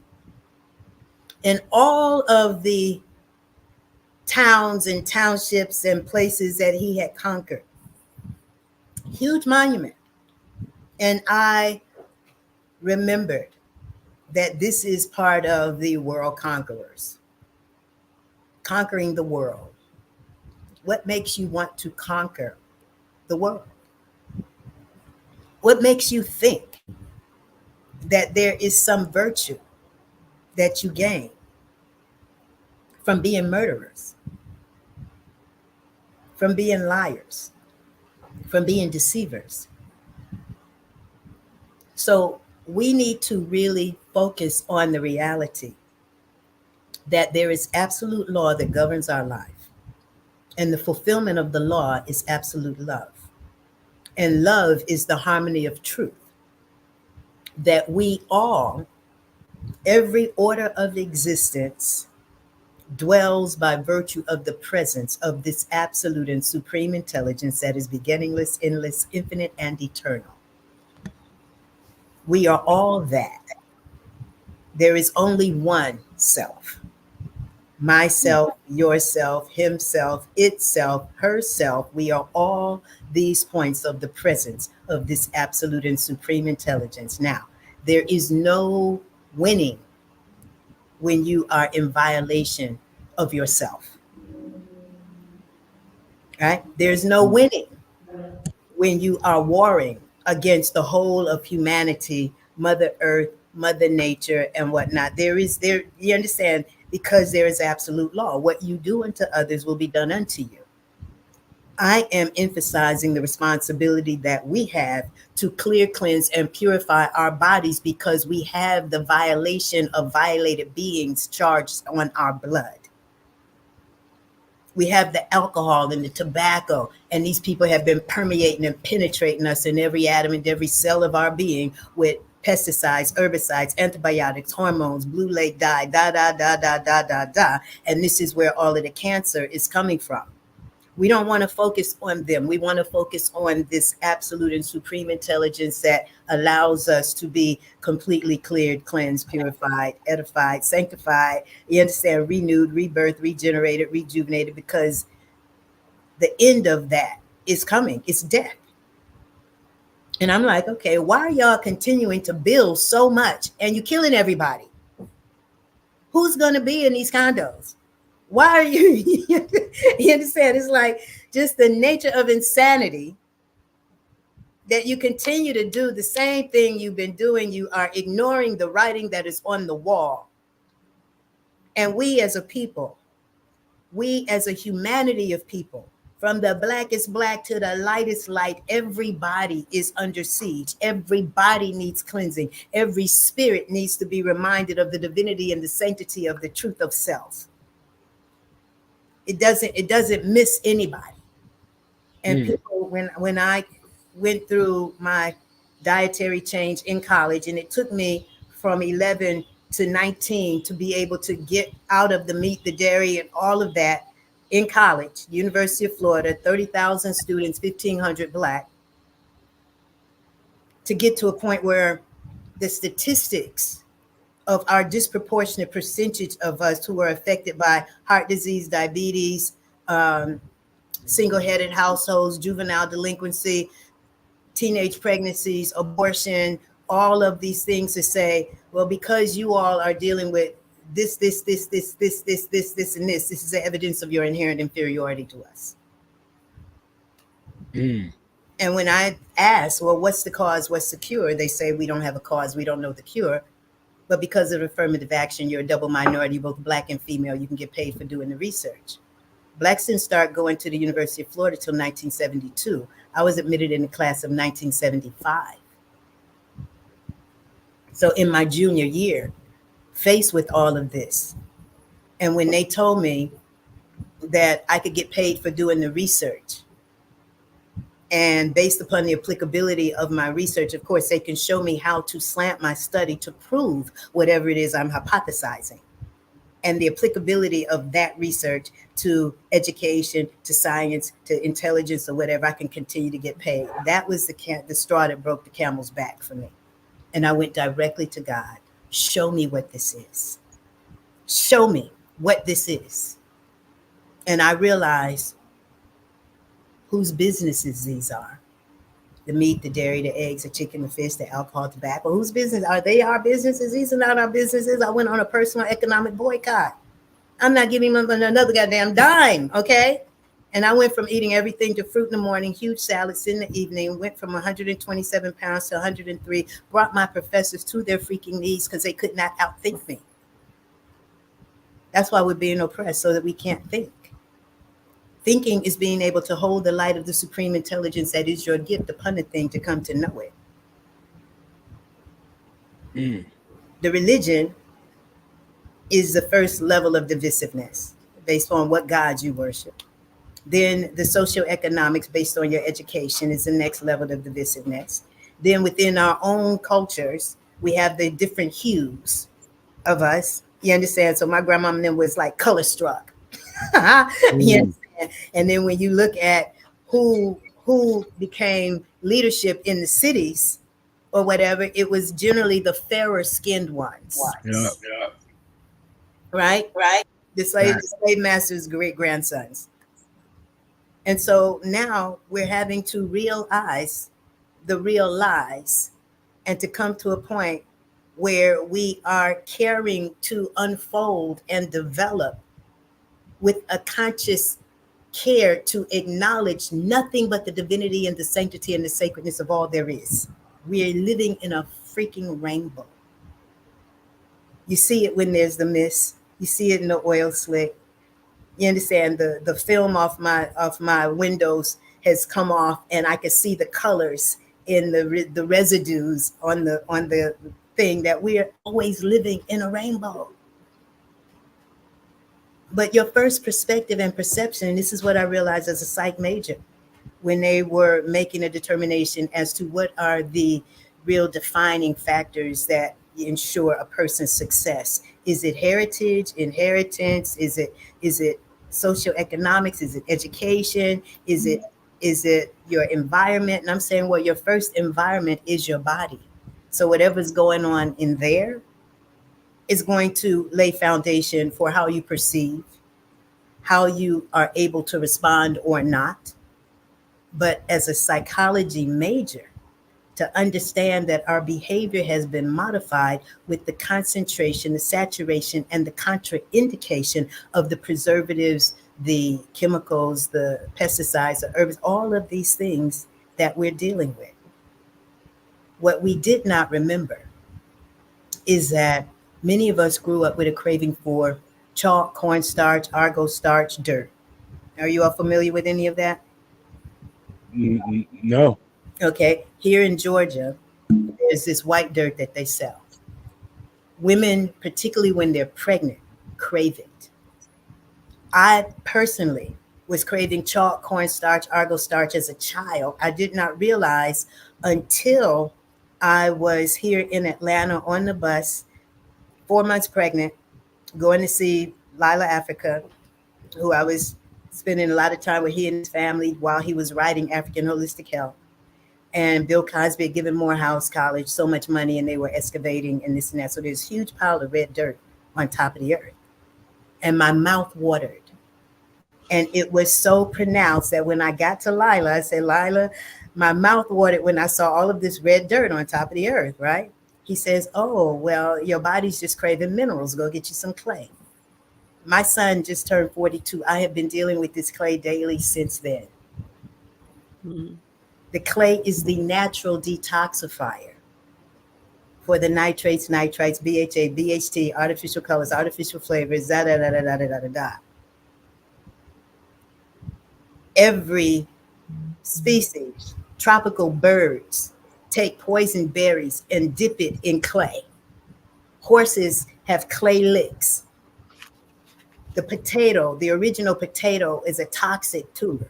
and all of the towns and townships and places that he had conquered. Huge monument. And I remembered that this is part of the world conquerors, conquering the world. What makes you want to conquer the world? What makes you think that there is some virtue that you gain from being murderers, from being liars, from being deceivers? So we need to really focus on the reality that there is absolute law that governs our life. And the fulfillment of the law is absolute love. And love is the harmony of truth. That we all, every order of existence, dwells by virtue of the presence of this absolute and supreme intelligence that is beginningless, endless, infinite, and eternal. We are all that. There is only one self. Myself, yourself, himself, itself, herself. We are all these points of the presence of this absolute and supreme intelligence. Now, there is no winning when you are in violation of yourself. Right? There's no winning when you are warring against the whole of humanity, Mother Earth, Mother Nature, and whatnot. You understand? Because there is absolute law. What you do unto others will be done unto you. I am emphasizing the responsibility that we have to clear, cleanse, and purify our bodies, because we have the violation of violated beings charged on our blood. We have the alcohol and the tobacco, and these people have been permeating and penetrating us in every atom and every cell of our being with pesticides, herbicides, antibiotics, hormones, blue lake dye, and this is where all of the cancer is coming from. We don't want to focus on them. We want to focus on this absolute and supreme intelligence that allows us to be completely cleared, cleansed, purified, edified, sanctified, you understand, renewed, rebirth, regenerated, rejuvenated, because the end of that is coming. It's death. And I'm like, okay, why are y'all continuing to build so much and you're killing everybody? Who's going to be in these condos? Why are you, you understand? It's like just the nature of insanity that you continue to do the same thing you've been doing. You are ignoring the writing that is on the wall. And we as a people, we as a humanity of people, from the blackest black to the lightest light, everybody is under siege. Everybody needs cleansing. Every spirit needs to be reminded of the divinity and the sanctity of the truth of self. It doesn't miss anybody. And people, when I went through my dietary change in college, and it took me from 11 to 19 to be able to get out of the meat, the dairy, and all of that in college, University of Florida, 30,000 students, 1,500 Black, to get to a point where the statistics of our disproportionate percentage of us who are affected by heart disease, diabetes, single-headed households, juvenile delinquency, teenage pregnancies, abortion, all of these things to say, well, because you all are dealing with this, and this is the evidence of your inherent inferiority to us. And when I ask, well, what's the cause? What's the cure? They say, we don't have a cause. We don't know the cure. But because of affirmative action, you're a double minority, both black and female. You can get paid for doing the research. Blacks didn't start going to the University of Florida till 1972. I was admitted in the class of 1975. So in my junior year, faced with all of this, and when they told me that I could get paid for doing the research, and based upon the applicability of my research, of course, they can show me how to slant my study to prove whatever it is I'm hypothesizing. And the applicability of that research to education, to science, to intelligence, or whatever, I can continue to get paid. That was the straw that broke the camel's back for me. And I went directly to God. Show me what this is. Show me what this is. And I realized whose businesses these are. The meat, the dairy, the eggs, the chicken, the fish, the alcohol, tobacco. Whose business? Are they our businesses? These are not our businesses. I went on a personal economic boycott. I'm not giving them another goddamn dime, okay? And I went from eating everything to fruit in the morning, huge salads in the evening, went from 127 pounds to 103, brought my professors to their freaking knees because they could not outthink me. That's why we're being oppressed, so that we can't think. Thinking is being able to hold the light of the supreme intelligence that is your gift upon a thing to come to know it. The religion is the first level of divisiveness based on what gods you worship. Then the socioeconomics based on your education is the next level of divisiveness. Then within our own cultures, we have the different hues of us. You understand? So my grandma then was like color struck. You understand? And then when you look at who became leadership in the cities or whatever, it was generally the fairer skinned ones. Yeah. Right? The slave masters' great grandsons. And so now we're having to realize the real lies and to come to a point where we are caring to unfold and develop with a conscious care to acknowledge nothing but the divinity and the sanctity and the sacredness of all there is. We are living in a freaking rainbow. You see it when there's the mist. You see it in the oil slick. You understand? The film off my windows has come off, and I can see the colors in the residues on the thing, that we are always living in a rainbow. But your first perspective and perception, and this is what I realized as a psych major, when they were making a determination as to what are the real defining factors that ensure a person's success. Is it heritage, inheritance? Is it socioeconomics? Is it education? Is it your environment? And I'm saying, well, your first environment is your body. So whatever's going on in there is going to lay foundation for how you perceive, how you are able to respond or not. But as a psychology major, to understand that our behavior has been modified with the concentration, the saturation, and the contraindication of the preservatives, the chemicals, the pesticides, the herbs, all of these things that we're dealing with. What we did not remember is that many of us grew up with a craving for chalk, cornstarch, argo starch, dirt. Are you all familiar with any of that? No. Okay. Here in Georgia, there's this white dirt that they sell. Women, particularly when they're pregnant, crave it. I personally was craving chalk, cornstarch, argo starch as a child. I did not realize until I was here in Atlanta on the bus, 4 months pregnant, going to see Lila Africa, who I was spending a lot of time with, he and his family, while he was writing African Holistic Health. And Bill Cosby had given Morehouse College so much money, and they were excavating and this and that. So there's a huge pile of red dirt on top of the earth. And my mouth watered. And it was so pronounced that when I got to Lila, I said, Lila, My mouth watered when I saw all of this red dirt on top of the earth, right? He says, oh, well, your body's just craving minerals. Go get you some clay. My son just turned 42. I have been dealing with this clay daily since then. Mm-hmm. The clay is the natural detoxifier for the nitrates, BHA, BHT, artificial colors, artificial flavors, da da da da da da da da. Every species, tropical birds, take poison berries and dip it in clay. Horses have clay licks. The potato, the original potato, is a toxic tuber.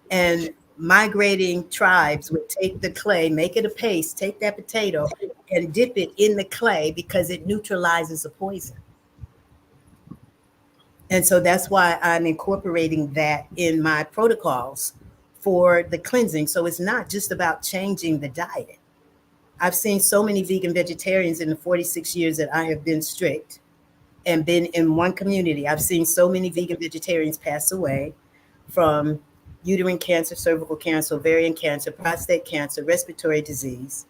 And migrating tribes would take the clay, make it a paste, take that potato and dip it in the clay because it neutralizes the poison. And so that's why I'm incorporating that in my protocols for the cleansing. So it's not just about changing the diet. I've seen so many vegan vegetarians in the 46 years that I have been strict and been in one community. I've seen so many vegan vegetarians pass away from uterine cancer, cervical cancer, ovarian cancer, prostate cancer, respiratory disease,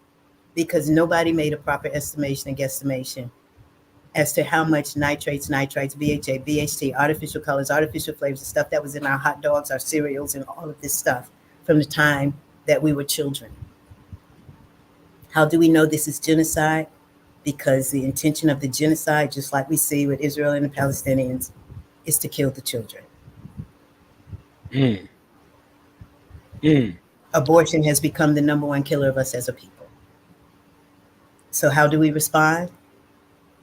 because nobody made a proper estimation and guesstimation as to how much nitrates, BHA, BHT, artificial colors, artificial flavors, the stuff that was in our hot dogs, our cereals, and all of this stuff from the time that we were children. How do we know this is genocide? Because the intention of the genocide, just like we see with Israel and the Palestinians, is to kill the children. Abortion has become the number one killer of us as a people. So how do we respond?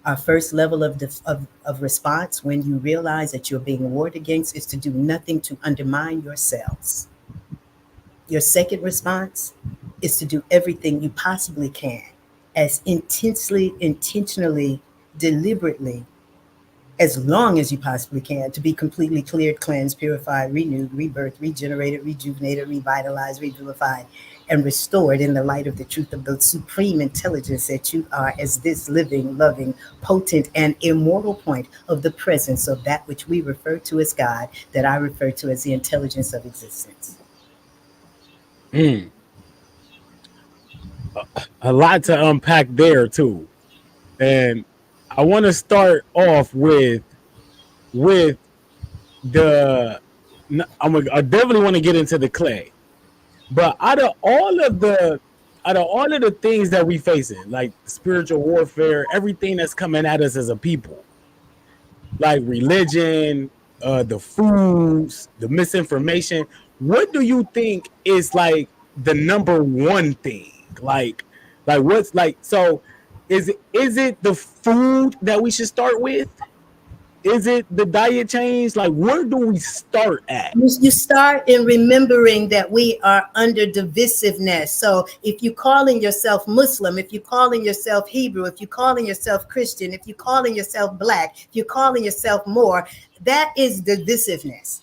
Our first level of response, when you realize that you're being warred against, is to do nothing to undermine your cells. Your second response is to do everything you possibly can, as intensely, intentionally, deliberately, as long as you possibly can, to be completely cleared, cleansed, purified, renewed, rebirthed, regenerated, rejuvenated, revitalized, revivified, and restored in the light of the truth of the supreme intelligence that you are, as this living, loving, potent, and immortal point of the presence of that which we refer to as God, that I refer to as the intelligence of existence. A lot to unpack there too. And I want to start off with the I definitely want to get into the clay. But out of all of the things that we facing, like spiritual warfare, everything that's coming at us as a people, like religion, the foods, the misinformation, what do you think is like the number one thing? Like what's like, so is it the food that we should start with? Is it the diet change? Like, where do we start at? You start in remembering that we are under divisiveness. So if you're calling yourself Muslim, if you're calling yourself Hebrew, if you're calling yourself Christian, if you're calling yourself Black, if you're calling yourself Moor, that is divisiveness.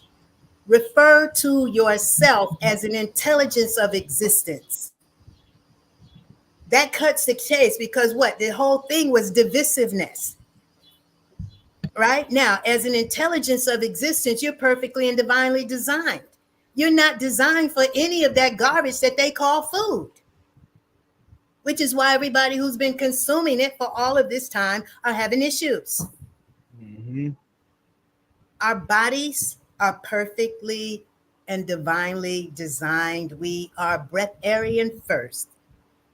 Refer to yourself as an intelligence of existence. That cuts the chase, because what? The whole thing was divisiveness. Right now, as an intelligence of existence, you're perfectly and divinely designed. You're not designed for any of that garbage that they call food, which is why everybody who's been consuming it for all of this time are having issues. Mm-hmm. Our bodies are perfectly and divinely designed. We are breatharian first.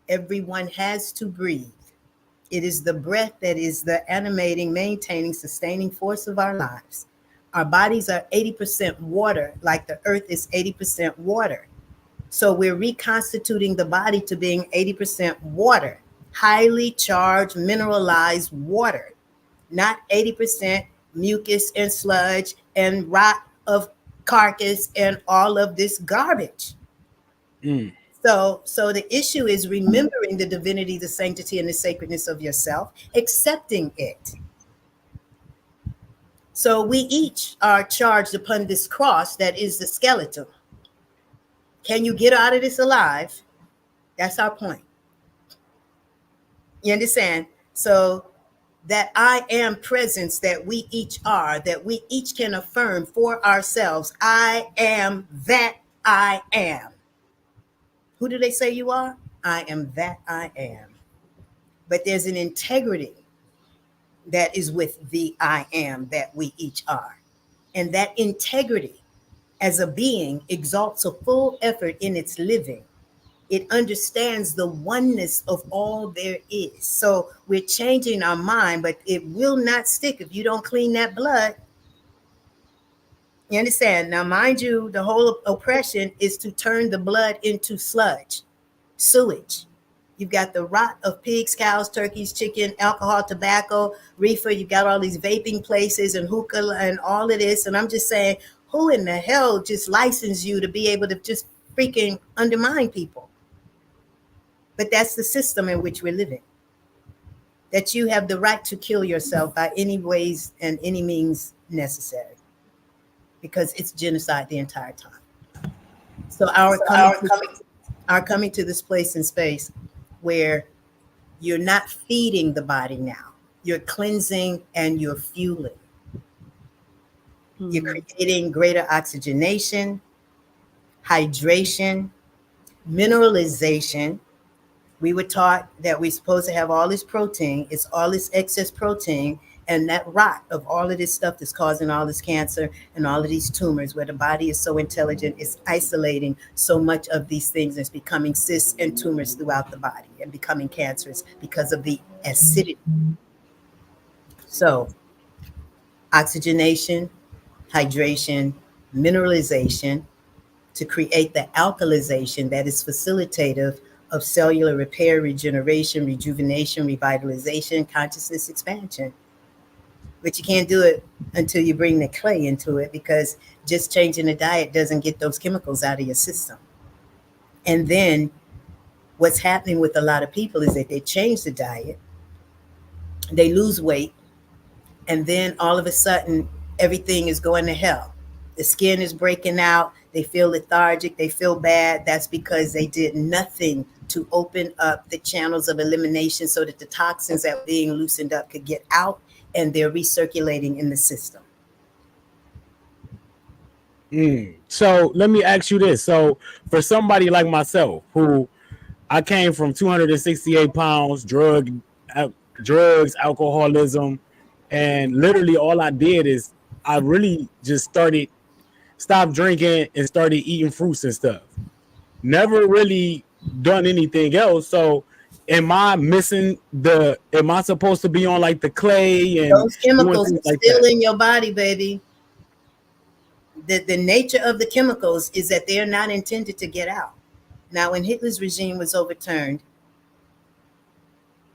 Everyone has to breathe. It is the breath that is the animating, maintaining, sustaining force of our lives. Our bodies are 80% water, like the earth is 80% water. So we're reconstituting the body to being 80% water, highly charged, mineralized water, not 80% mucus and sludge and rot of carcass and all of this garbage. So the issue is remembering the divinity, the sanctity, and the sacredness of yourself, accepting it. So we each are charged upon this cross that is the skeleton. Can you get out of this alive? That's our point. You understand? So that I am presence that we each are, that we each can affirm for ourselves, I am that I am. Who do they say you are? I am that I am. But there's an integrity that is with the I am that we each are. And that integrity as a being exalts a full effort in its living. It understands the oneness of all there is. So we're changing our mind, but it will not stick if you don't clean that blood. You understand? Now, mind you, the whole oppression is to turn the blood into sludge, sewage. You've got the rot of pigs, cows, turkeys, chicken, alcohol, tobacco, reefer. You've got all these vaping places and hookah and all of this. And I'm just saying, who in the hell just licensed you to be able to just freaking undermine people? But that's the system in which we're living. That you have the right to kill yourself by any ways and any means necessary. Because it's genocide the entire time. So our coming to this place and space where you're not feeding the body now. You're cleansing and you're fueling. Mm-hmm. You're creating greater oxygenation, hydration, mineralization. We were taught that we're supposed to have all this protein. It's all this excess protein and that rot of all of this stuff that's causing all this cancer and all of these tumors, where the body is so intelligent, it's isolating so much of these things. It's becoming cysts and tumors throughout the body and becoming cancerous because of the acidity. So oxygenation, hydration, mineralization to create the alkalization that is facilitative of cellular repair, regeneration, rejuvenation, revitalization, consciousness expansion. But you can't do it until you bring the clay into it, because just changing the diet doesn't get those chemicals out of your system. And then what's happening with a lot of people is that they change the diet, they lose weight, and then all of a sudden everything is going to hell. The skin is breaking out, they feel lethargic, they feel bad. That's because they did nothing to open up the channels of elimination so that the toxins that were being loosened up could get out, and they're recirculating in the system. So let me ask you this. So for somebody like myself, who I came from 268 pounds, drugs, alcoholism, and literally all I did is I really just stopped drinking and started eating fruits and stuff. Never really done anything else. So am I supposed to be on like the clay and those chemicals like still that in your body, baby? The nature of the chemicals is that they're not intended to get out. Now, when Hitler's regime was overturned,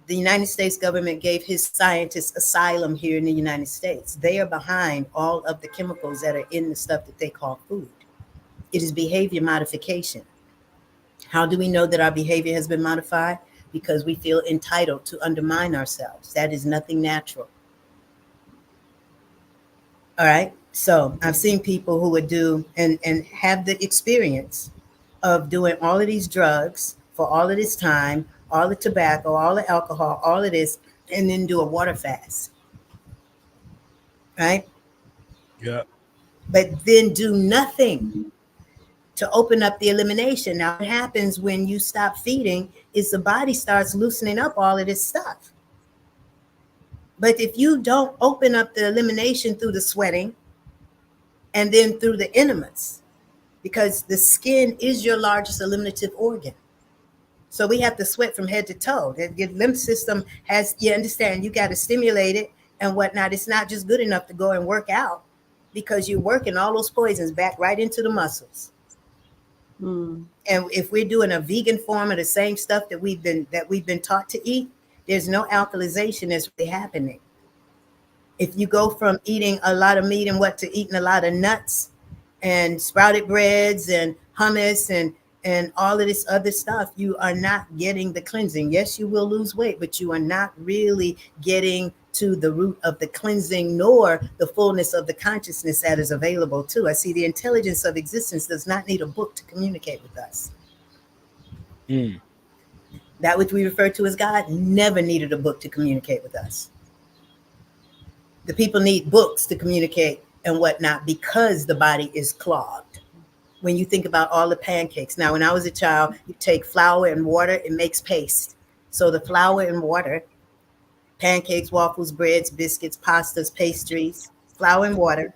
the United States government gave his scientists asylum here in the United States. They are behind all of the chemicals that are in the stuff that they call food. It is behavior modification. How do we know that our behavior has been modified? Because we feel entitled to undermine ourselves. That is nothing natural. All right. So I've seen people who would do and have the experience of doing all of these drugs for all of this time, all the tobacco, all the alcohol, all of this, and then do a water fast. Right? Yeah. But then do nothing to open up the elimination. Now, what happens when you stop feeding is the body starts loosening up all of this stuff. But if you don't open up the elimination through the sweating and then through the enemas, because the skin is your largest eliminative organ. So we have to sweat from head to toe. The lymph system has, you understand, you got to stimulate it and whatnot. It's not just good enough to go and work out, because you're working all those poisons back right into the muscles. And if we're doing a vegan form of the same stuff that we've been taught to eat, there's no alkalization that's really happening. If you go from eating a lot of meat and to eating a lot of nuts and sprouted breads and hummus and all of this other stuff, you are not getting the cleansing. Yes, you will lose weight, but you are not really getting to the root of the cleansing, nor the fullness of the consciousness that is available to us. See, the intelligence of existence does not need a book to communicate with us. That which we refer to as God never needed a book to communicate with us. The people need books to communicate and whatnot because the body is clogged. when you think about all the pancakes. Now, when I was a child, you take flour and water, it makes paste. So the flour and water, pancakes, waffles, breads, biscuits, pastas, pastries, flour and water,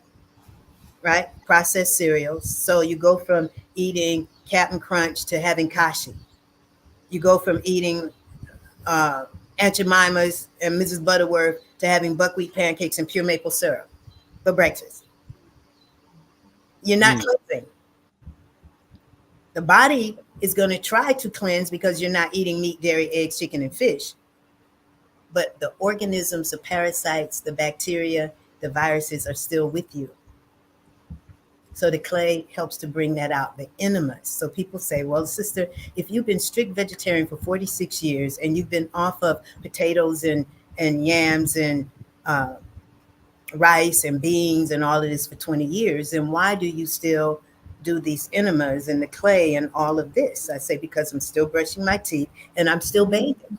right? Processed cereals. So you go from eating Captain Crunch to having kashi. You go from eating Aunt Jemima's and Mrs. Butterworth to having buckwheat pancakes and pure maple syrup for breakfast. You're not cleansing. The body is going to try to cleanse because you're not eating meat, dairy, eggs, chicken, and fish. But the organisms, the parasites, the bacteria, the viruses are still with you. So the clay helps to bring that out, the enemas. So people say, well, sister, if you've been strict vegetarian for 46 years and you've been off of potatoes and yams and rice and beans and all of this for 20 years, then why do you still do these enemas and the clay and all of this? I say, because I'm still brushing my teeth and I'm still bathing.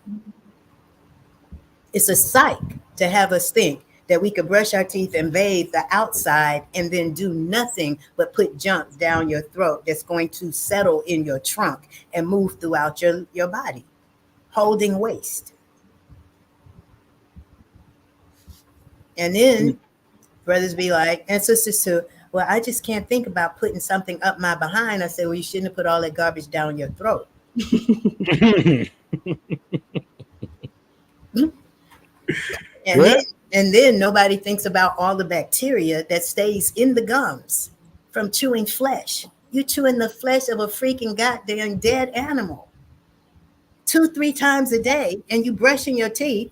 It's a psych to have us think that we could brush our teeth and bathe the outside and then do nothing but put junk down your throat that's going to settle in your trunk and move throughout your body, holding waste. And then brothers be like, and sisters too, well, I just can't think about putting something up my behind. I say, well, you shouldn't have put all that garbage down your throat. And then nobody thinks about all the bacteria that stays in the gums from chewing flesh. You're chewing the flesh of a freaking goddamn dead animal 2-3 times a day, and you brushing your teeth.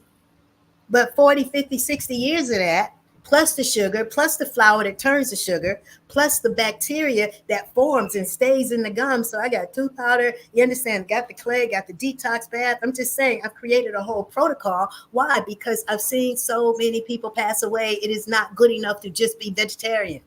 But 40, 50, 60 years of that, plus the sugar, plus the flour that turns to sugar, plus the bacteria that forms and stays in the gums. So I got tooth powder, you understand, got the clay, got the detox bath. I'm just saying, I've created a whole protocol. Why? Because I've seen so many people pass away. It is not good enough to just be vegetarian.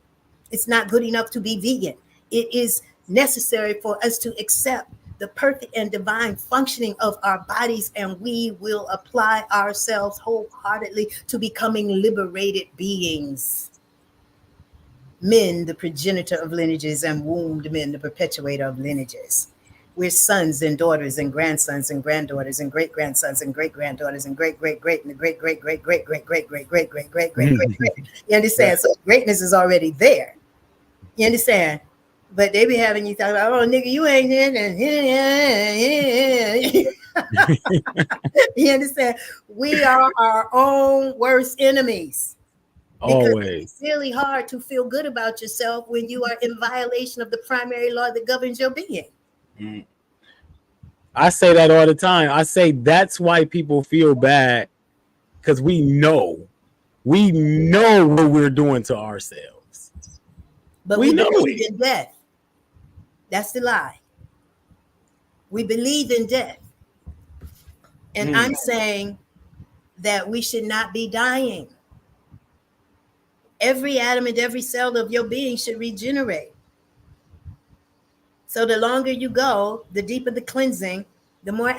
It's not good enough to be vegan. It is necessary for us to accept the perfect and divine functioning of our bodies, and we will apply ourselves wholeheartedly to becoming liberated beings. Men, the progenitor of lineages, and wombed men, the perpetuator of lineages. We're sons and daughters and grandsons and granddaughters and great-grandsons and great-granddaughters and great-great-great and the great-great-great-great-great-great-great-great-great-great-great. You understand? So greatness is already there. You understand? But they be having you talk about, oh, nigga, you ain't in. You understand? We are our own worst enemies. Because Always. it's really hard to feel good about yourself when you are in violation of the primary law that governs your being. I say that all the time. I say that's why people feel bad, because we know what we're doing to ourselves. But we believe in death. That's the lie. We believe in death. And I'm saying that we should not be dying. Every atom and every cell of your being should regenerate. So the longer you go, the deeper the cleansing, the more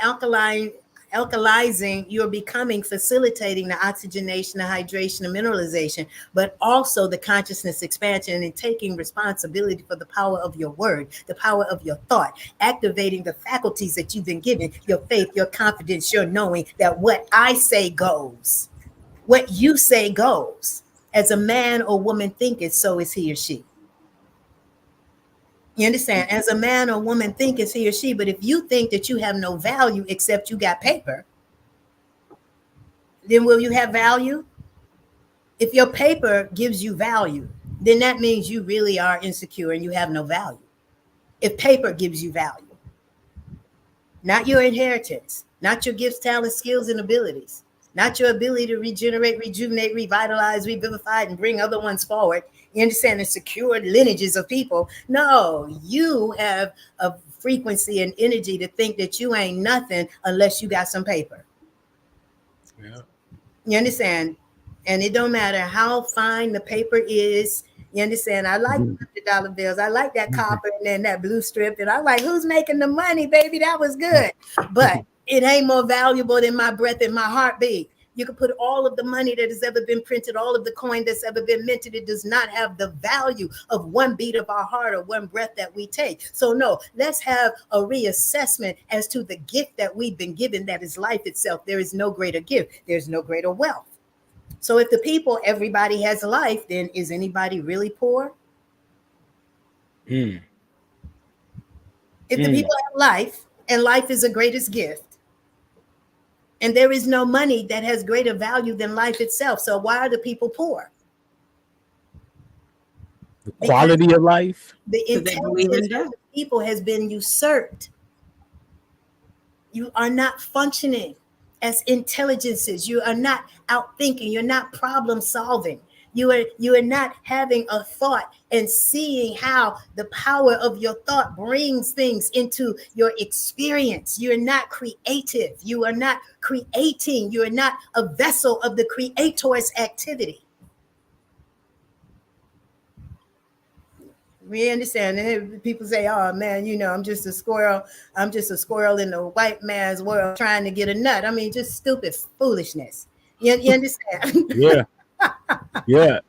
alkalizing you're becoming, facilitating the oxygenation, the hydration, the mineralization, but also the consciousness expansion and taking responsibility for the power of your word, the power of your thought, activating the faculties that you've been given, your faith, your confidence, your knowing that what I say goes, what you say goes. As a man or woman thinketh, so is he or she. You understand? As a man or woman thinketh, he or she. But if you think that you have no value except you got paper, then will you have value? If your paper gives you value, then that means you really are insecure and you have no value. If paper gives you value, not your inheritance, not your gifts, talents, skills, and abilities, not your ability to regenerate, rejuvenate, revitalize, revivify, and bring other ones forward. You understand the secured lineages of people. No, you have a frequency and energy to think that you ain't nothing unless you got some paper. Yeah. You understand? And it don't matter how fine the paper is. You understand? I like $50 bills. I like that copper and then that blue strip. And I like, who's making the money, baby? That was good. But it ain't more valuable than my breath and my heartbeat. You could put all of the money that has ever been printed, all of the coin that's ever been minted. It does not have the value of one beat of our heart or one breath that we take. So no, let's have a reassessment as to the gift that we've been given, that is life itself. There is no greater gift. There's no greater wealth. So if the people, everybody has life, then is anybody really poor? If the people have life, and life is the greatest gift, and there is no money that has greater value than life itself, so why are the people poor? The quality of life? The intelligence of the people has been usurped. You are not functioning as intelligences. You are not outthinking. You're not problem solving. You are not having a thought and seeing how the power of your thought brings things into your experience. You are not creative. You are not creating. You are not a vessel of the creator's activity. We understand. People say, oh man, you know, I'm just a squirrel. I'm just a squirrel in the white man's world trying to get a nut. I mean, just stupid foolishness. You understand? Yeah. Yeah.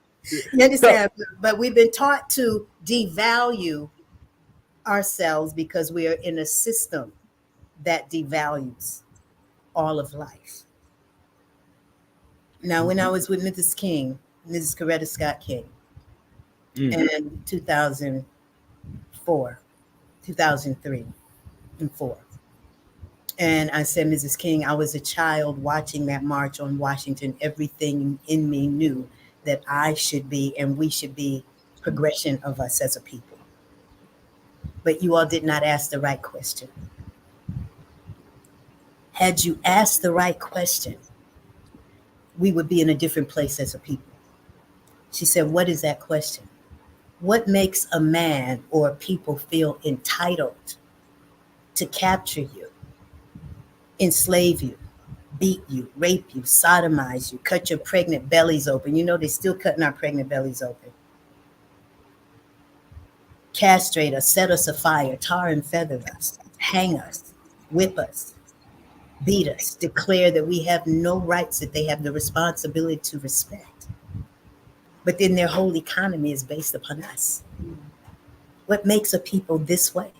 You understand? But we've been taught to devalue ourselves because we are in a system that devalues all of life. Now, when I was with Mrs. King, Mrs. Coretta Scott King, in 2004, 2003 and 4. And I said, Mrs. King, I was a child watching that march on Washington. Everything in me knew that I should be and we should be progression of us as a people. But you all did not ask the right question. Had you asked the right question, we would be in a different place as a people. She said, what is that question? What makes a man or people feel entitled to capture you, enslave you, beat you, rape you, sodomize you, cut your pregnant bellies open? You know, they're still cutting our pregnant bellies open. Castrate us, set us afire, tar and feather us, hang us, whip us, beat us, declare that we have no rights that they have the responsibility to respect. But then their whole economy is based upon us. What makes a people this way?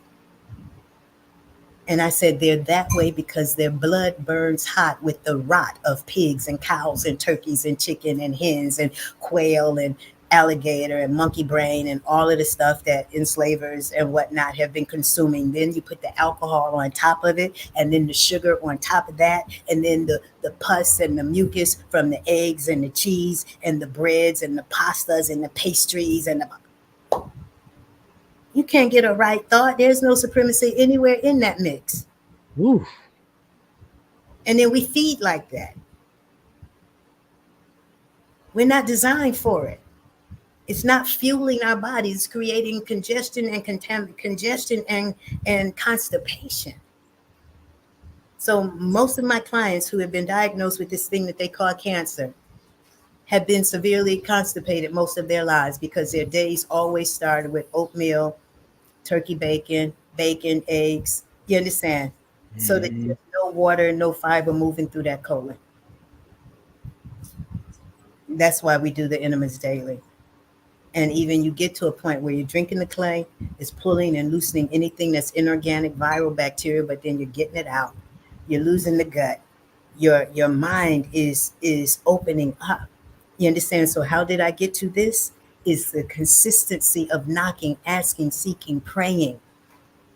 And I said, they're that way because their blood burns hot with the rot of pigs and cows and turkeys and chicken and hens and quail and alligator and monkey brain and all of the stuff that enslavers and whatnot have been consuming. Then you put the alcohol on top of it, and then the sugar on top of that, and then the pus and the mucus from the eggs and the cheese and the breads and the pastas and the pastries and the... You can't get a right thought. There's no supremacy anywhere in that mix. Ooh. And then we feed like that. We're not designed for it. It's not fueling our bodies, creating congestion and constipation. So most of my clients who have been diagnosed with this thing that they call cancer have been severely constipated most of their lives because their days always started with oatmeal, turkey bacon, eggs. You understand? Mm-hmm. So that there's no water, no fiber moving through that colon. That's why we do the enemas daily. And even you get to a point where you're drinking the clay, it's pulling and loosening anything that's inorganic, viral bacteria, but then you're getting it out. You're losing the gut. Your mind is opening up. You understand? So how did I get to this? Is the consistency of knocking, asking, seeking, praying,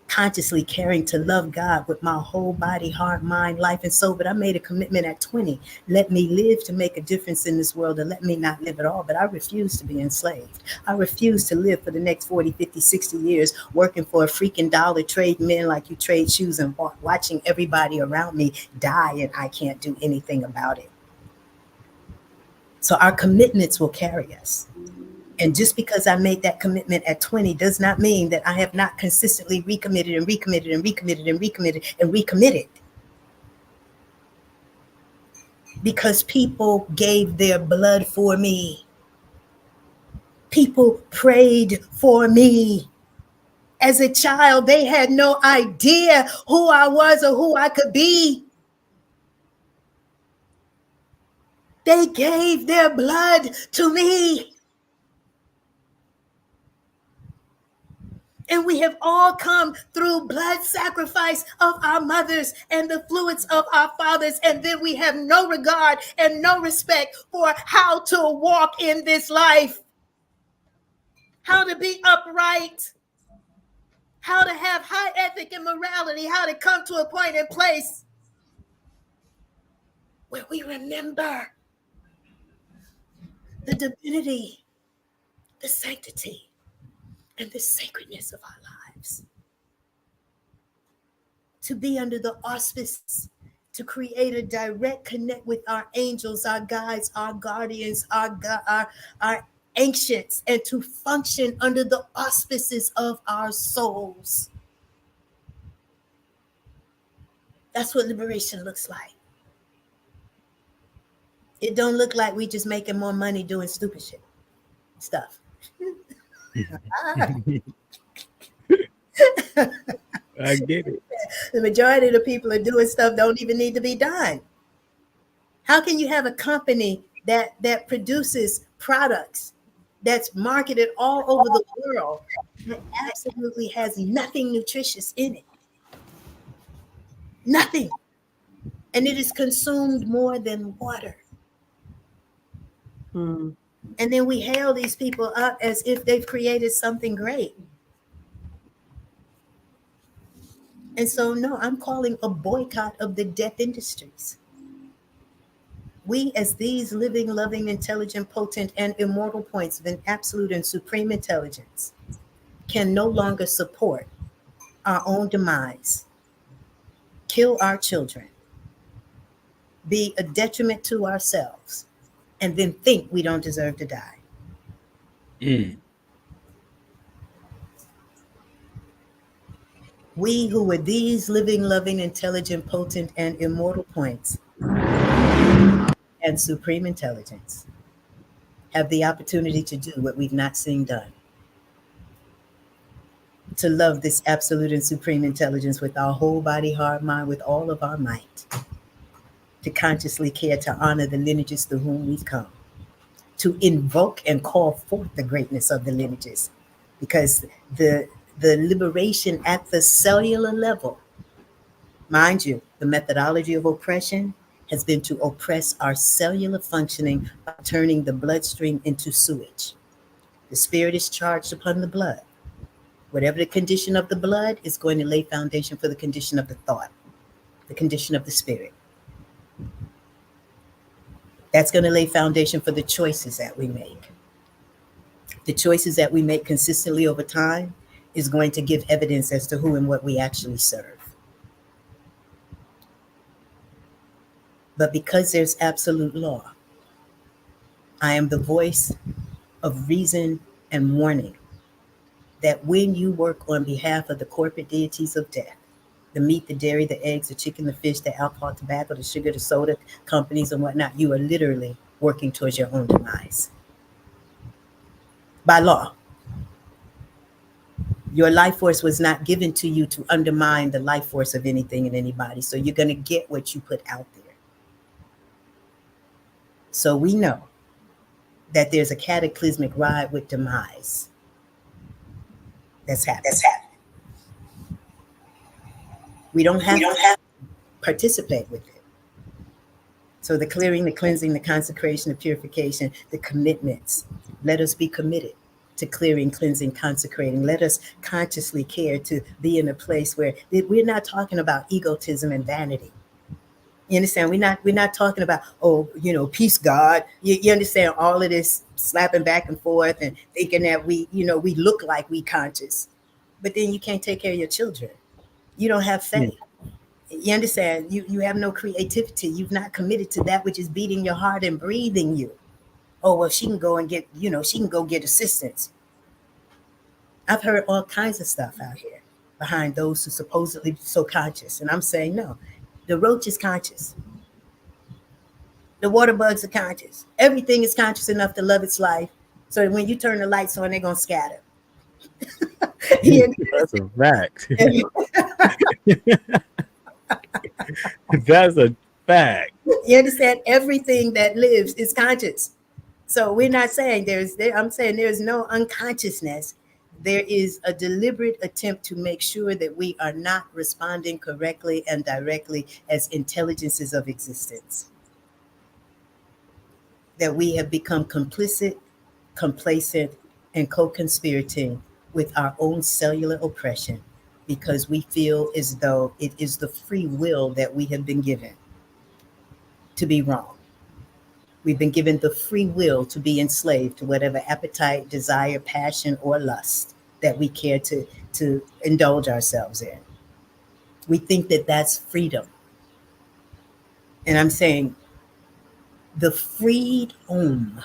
consciously caring to love God with my whole body, heart, mind, life, and soul. But I made a commitment at 20. Let me live to make a difference in this world, and let me not live at all. But I refuse to be enslaved. I refuse to live for the next 40, 50, 60 years working for a freaking dollar, trading men like you trade shoes, and watching everybody around me die, and I can't do anything about it. So our commitments will carry us. And just because I made that commitment at 20 does not mean that I have not consistently recommitted and recommitted and recommitted and recommitted and recommitted. Because people gave their blood for me. People prayed for me. As a child, they had no idea who I was or who I could be. They gave their blood to me. And we have all come through blood sacrifice of our mothers and the fluids of our fathers. And then we have no regard and no respect for how to walk in this life, how to be upright, how to have high ethic and morality, how to come to a point and place where we remember the divinity, the sanctity, and the sacredness of our lives. To be under the auspices, to create a direct connect with our angels, our guides, our guardians, our ancients, and to function under the auspices of our souls. That's what liberation looks like. It don't look like we just making more money doing stupid shit stuff. I get it. The majority of the people are doing stuff don't even need to be done. How can you have a company that produces products that's marketed all over the world that absolutely has nothing nutritious in it? Nothing. And it is consumed more than water. And then we hail these people up as if they've created something great. And so, no, I'm calling a boycott of the death industries. We, as these living, loving, intelligent, potent, and immortal points of an absolute and supreme intelligence, can no longer support our own demise, kill our children, be a detriment to ourselves, and then think we don't deserve to die. We who were these living, loving, intelligent, potent, and immortal points and supreme intelligence have the opportunity to do what we've not seen done. To love this absolute and supreme intelligence with our whole body, heart, mind, with all of our might. To consciously care to honor the lineages through whom we've come. To invoke and call forth the greatness of the lineages. Because the liberation at the cellular level, mind you, the methodology of oppression has been to oppress our cellular functioning by turning the bloodstream into sewage. The spirit is charged upon the blood. Whatever the condition of the blood is going to lay foundation for the condition of the thought, the condition of the spirit. That's going to lay foundation for the choices that we make. The choices that we make consistently over time is going to give evidence as to who and what we actually serve. But because there's absolute law, I am the voice of reason and warning that when you work on behalf of the corporate deities of death, the meat, the dairy, the eggs, the chicken, the fish, the alcohol, tobacco, the sugar, the soda companies and whatnot, you are literally working towards your own demise. By law. Your life force was not given to you to undermine the life force of anything and anybody. So you're going to get what you put out there. So we know that there's a cataclysmic ride with demise that's happening. We don't have to participate with it. So the clearing, the cleansing, the consecration, the purification, the commitments. Let us be committed to clearing, cleansing, consecrating. Let us consciously care to be in a place where we're not talking about egotism and vanity. You understand? We're not talking about, peace, God. You understand all of this slapping back and forth and thinking that we look like we conscious, but then you can't take care of your children. You don't have faith. You understand? You have no creativity. You've not committed to that which is beating your heart and breathing you. Oh, well, she can go and get, she can go get assistance. I've heard all kinds of stuff out here behind those who supposedly so conscious. And I'm saying, no, the roach is conscious. The water bugs are conscious. Everything is conscious enough to love its life. So when you turn the lights on, they're going to scatter. That's a fact. That's a fact. You understand? Everything that lives is conscious. So we're not saying I'm saying there's no unconsciousness. There is a deliberate attempt to make sure that we are not responding correctly and directly as intelligences of existence. That we have become complicit, complacent, and co-conspirating with our own cellular oppression because we feel as though it is the free will that we have been given to be wrong. We've been given the free will to be enslaved to whatever appetite, desire, passion, or lust that we care to indulge ourselves in. We think that that's freedom. And I'm saying the freedom,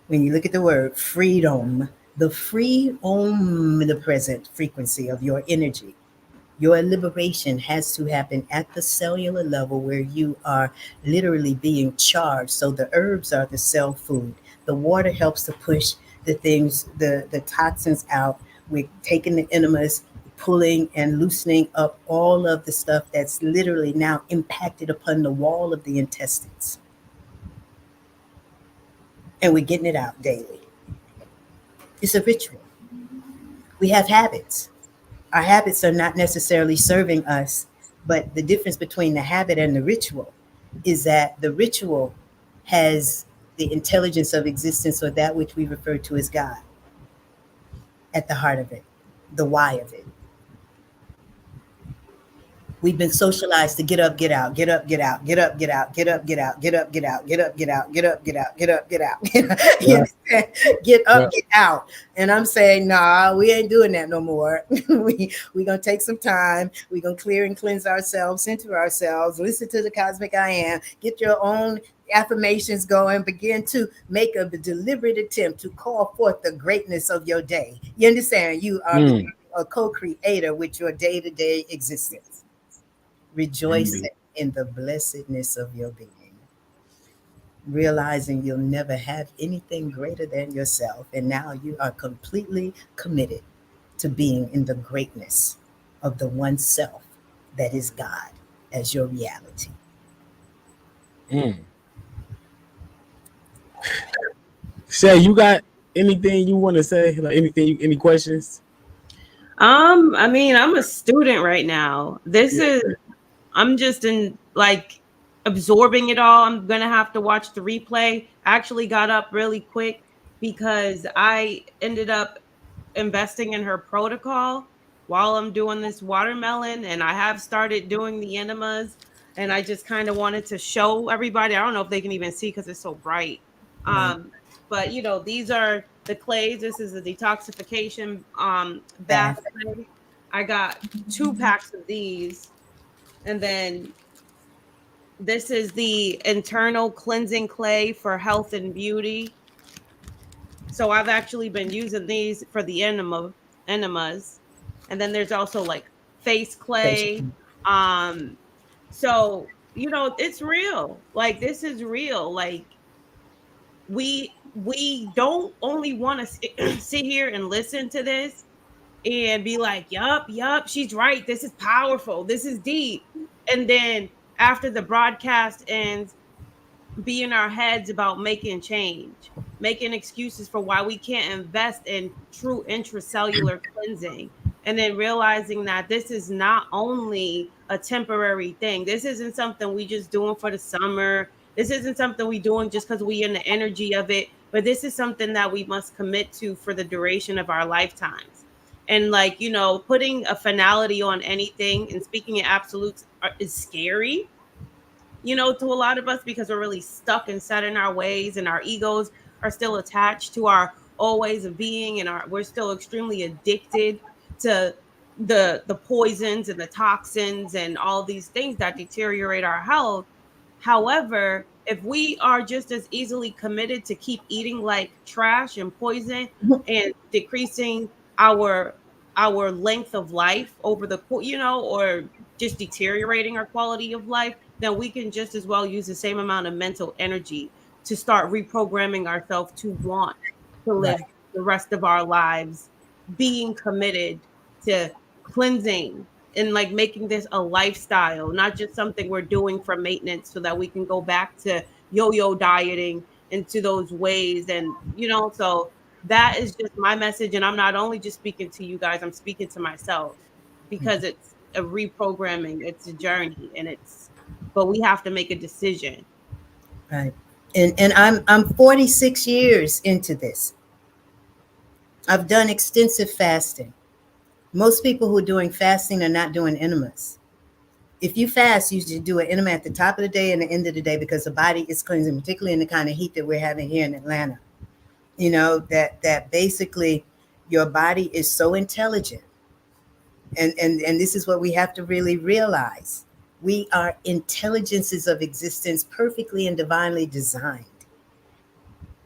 when you look at the word freedom, the freedom, the present frequency of your energy, your liberation has to happen at the cellular level where you are literally being charged. So the herbs are the cell food. The water helps to push the things, the toxins out. We're taking the enemas, pulling and loosening up all of the stuff that's literally now impacted upon the wall of the intestines. And we're getting it out daily. It's a ritual. We have habits. Our habits are not necessarily serving us, but the difference between the habit and the ritual is that the ritual has the intelligence of existence, or that which we refer to as God, at the heart of it, the why of it. We've been socialized to get up, get out, get up, get out, get up, get out, get up, get out, get up, get out, get up, get out, get up, get out, get up, get out. Get up, get out. And I'm saying, nah, we ain't doing that no more. We're gonna take some time. We're gonna clear and cleanse ourselves, center ourselves, listen to the cosmic I am, get your own affirmations going, begin to make a deliberate attempt to call forth the greatness of your day. You understand? You are a co-creator with your day-to-day existence. Rejoicing in the blessedness of your being. Realizing you'll never have anything greater than yourself. And now you are completely committed to being in the greatness of the one self that is God as your reality. Shay, you got anything you want to say? Like anything, any questions? I mean, I'm a student right now. I'm just in like absorbing it all. I'm gonna have to watch the replay. I actually got up really quick because I ended up investing in her protocol while I'm doing this watermelon, and I have started doing the enemas, and I just kind of wanted to show everybody. I don't know if they can even see because it's so bright. But you know, these are the clays. This is a detoxification bath clay. I got 2 packs of these. And then this is the internal cleansing clay for health and beauty. So I've actually been using these for the enemas. And then there's also like face clay. So, you know, it's real. Like this is real. Like we don't only want to sit here and listen to this and be like, yup, she's right. This is powerful. This is deep. And then after the broadcast ends, be in our heads about making change, making excuses for why we can't invest in true intracellular cleansing. And then realizing that this is not only a temporary thing. This isn't something we just doing for the summer. This isn't something we doing just because we in the energy of it. But this is something that we must commit to for the duration of our lifetimes. And like, you know, putting a finality on anything and speaking in absolutes is scary, you know, to a lot of us because we're really stuck and set in our ways, and our egos are still attached to our old ways of being, and we're still extremely addicted to the poisons and the toxins and all these things that deteriorate our health. However, if we are just as easily committed to keep eating like trash and poison and decreasing our length of life over the, you know, or just deteriorating our quality of life, then we can just as well use the same amount of mental energy to start reprogramming ourselves to want to live the rest of our lives being committed to cleansing in like making this a lifestyle, not just something we're doing for maintenance so that we can go back to yo-yo dieting into those ways. And so that is just my message. And I'm not only just speaking to you guys, I'm speaking to myself, because it's a reprogramming, it's a journey, but we have to make a decision. Right. And I'm 46 years into this. I've done extensive fasting. Most people who are doing fasting are not doing enemas. If you fast, you should do an enema at the top of the day and the end of the day, because the body is cleansing, particularly in the kind of heat that we're having here in Atlanta. That basically your body is so intelligent. And this is what we have to really realize. We are intelligences of existence, perfectly and divinely designed.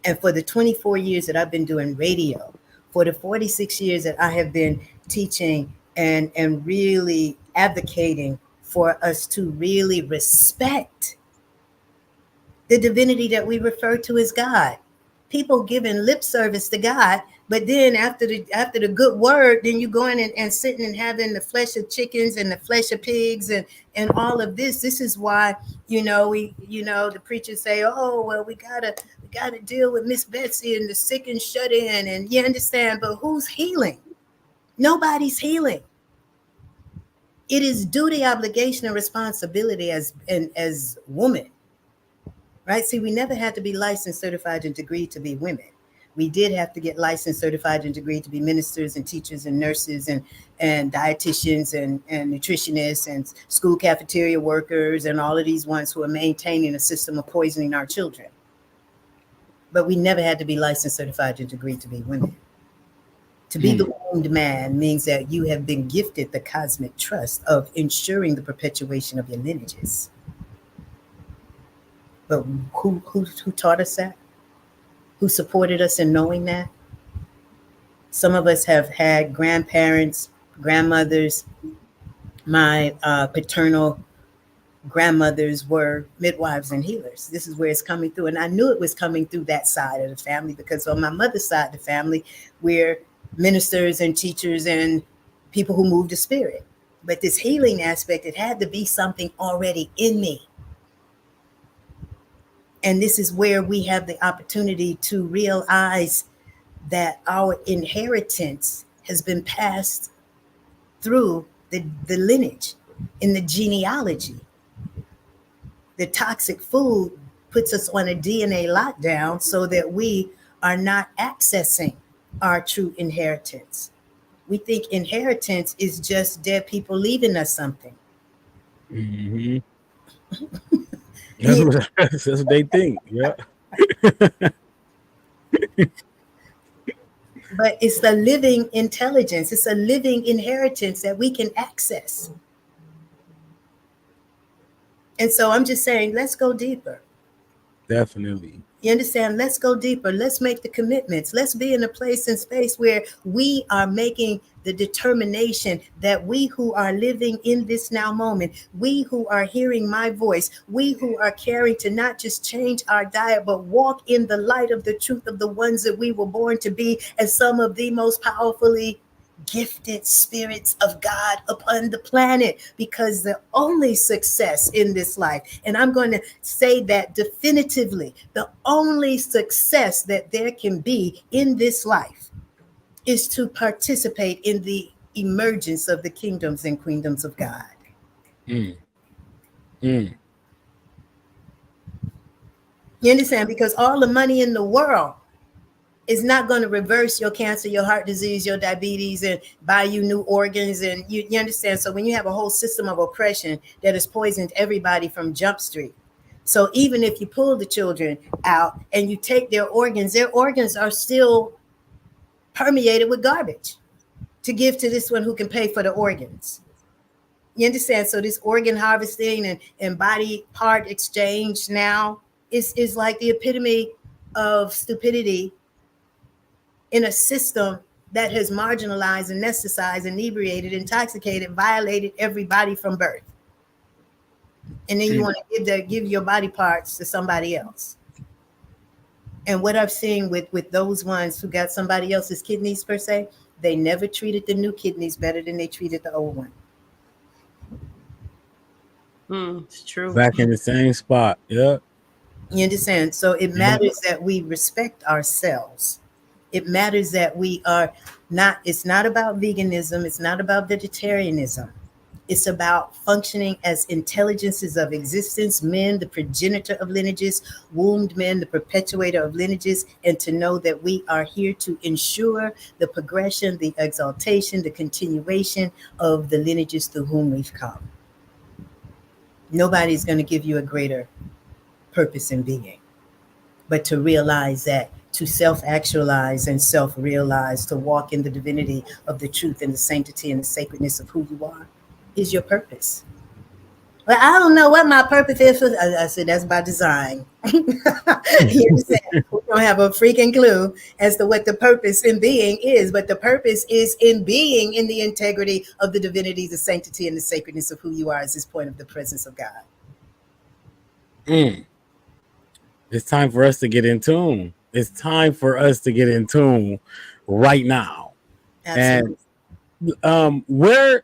And for the 24 years that I've been doing radio, for the 46 years that I have been teaching and really advocating for us to really respect the divinity that we refer to as God. People giving lip service to God, but then after the good word, then you go in and sitting and having the flesh of chickens and the flesh of pigs and all of this. This is why the preachers say, oh well, we gotta deal with Miss Betsy and the sick and shut in, and you understand, but who's healing? Nobody's healing. It is duty, obligation, and responsibility as women. Right? See, we never had to be licensed, certified, and degreed to be women. We did have to get licensed, certified, and degreed to be ministers and teachers and nurses and dietitians and nutritionists and school cafeteria workers and all of these ones who are maintaining a system of poisoning our children. But we never had to be licensed, certified, and degreed to be women. To be the wombed man means that you have been gifted the cosmic trust of ensuring the perpetuation of your lineages. But who taught us that? Who supported us in knowing that? Some of us have had grandparents, grandmothers. My paternal grandmothers were midwives and healers. This is where it's coming through. And I knew it was coming through that side of the family, because on my mother's side of the family, we're ministers and teachers and people who move the spirit. But this healing aspect, it had to be something already in me. And this is where we have the opportunity to realize that our inheritance has been passed through the lineage, in the genealogy. The toxic food puts us on a DNA lockdown so that we are not accessing our true inheritance. We think inheritance is just dead people leaving us something. Mm-hmm. That's what they think. Yeah. But it's the living intelligence. It's a living inheritance that we can access. And so I'm just saying, let's go deeper. Definitely. You understand? Let's go deeper. Let's make the commitments. Let's be in a place and space where we are making the determination that we who are living in this now moment, we who are hearing my voice, we who are caring to not just change our diet, but walk in the light of the truth of the ones that we were born to be as some of the most powerfully gifted spirits of God upon the planet, because the only success in this life, and I'm going to say that definitively, the only success that there can be in this life is to participate in the emergence of the kingdoms and queendoms of God. You understand? Because all the money in the world is not going to reverse your cancer, your heart disease, your diabetes, and buy you new organs. And you understand? So when you have a whole system of oppression that has poisoned everybody from Jump Street. So even if you pull the children out and you take their organs are still permeated with garbage to give to this one who can pay for the organs. You understand? So this organ harvesting and body part exchange now is like the epitome of stupidity in a system that has marginalized, anesthetized, inebriated, intoxicated, violated everybody from birth. And then you want to give your body parts to somebody else. And what I've seen with those ones who got somebody else's kidneys per se, they never treated the new kidneys better than they treated the old one. It's true. Back in the same spot. Yeah. You understand? So it Yeah. matters that we respect ourselves. It matters that we are not, it's not about veganism, it's not about vegetarianism. It's about functioning as intelligences of existence, men, the progenitor of lineages, wombed men, the perpetuator of lineages, and to know that we are here to ensure the progression, the exaltation, the continuation of the lineages through whom we've come. Nobody's going to give you a greater purpose in being, but to realize that, to self-actualize and self-realize, to walk in the divinity of the truth and the sanctity and the sacredness of who you are is your purpose. Well, I don't know what my purpose is. I said, that's by design. You understand? We don't have a freaking clue as to what the purpose in being is, but the purpose is in being in the integrity of the divinity, the sanctity, and the sacredness of who you are as this point of the presence of God. It's time for us to get in tune. It's time for us to get in tune right now. Absolutely. And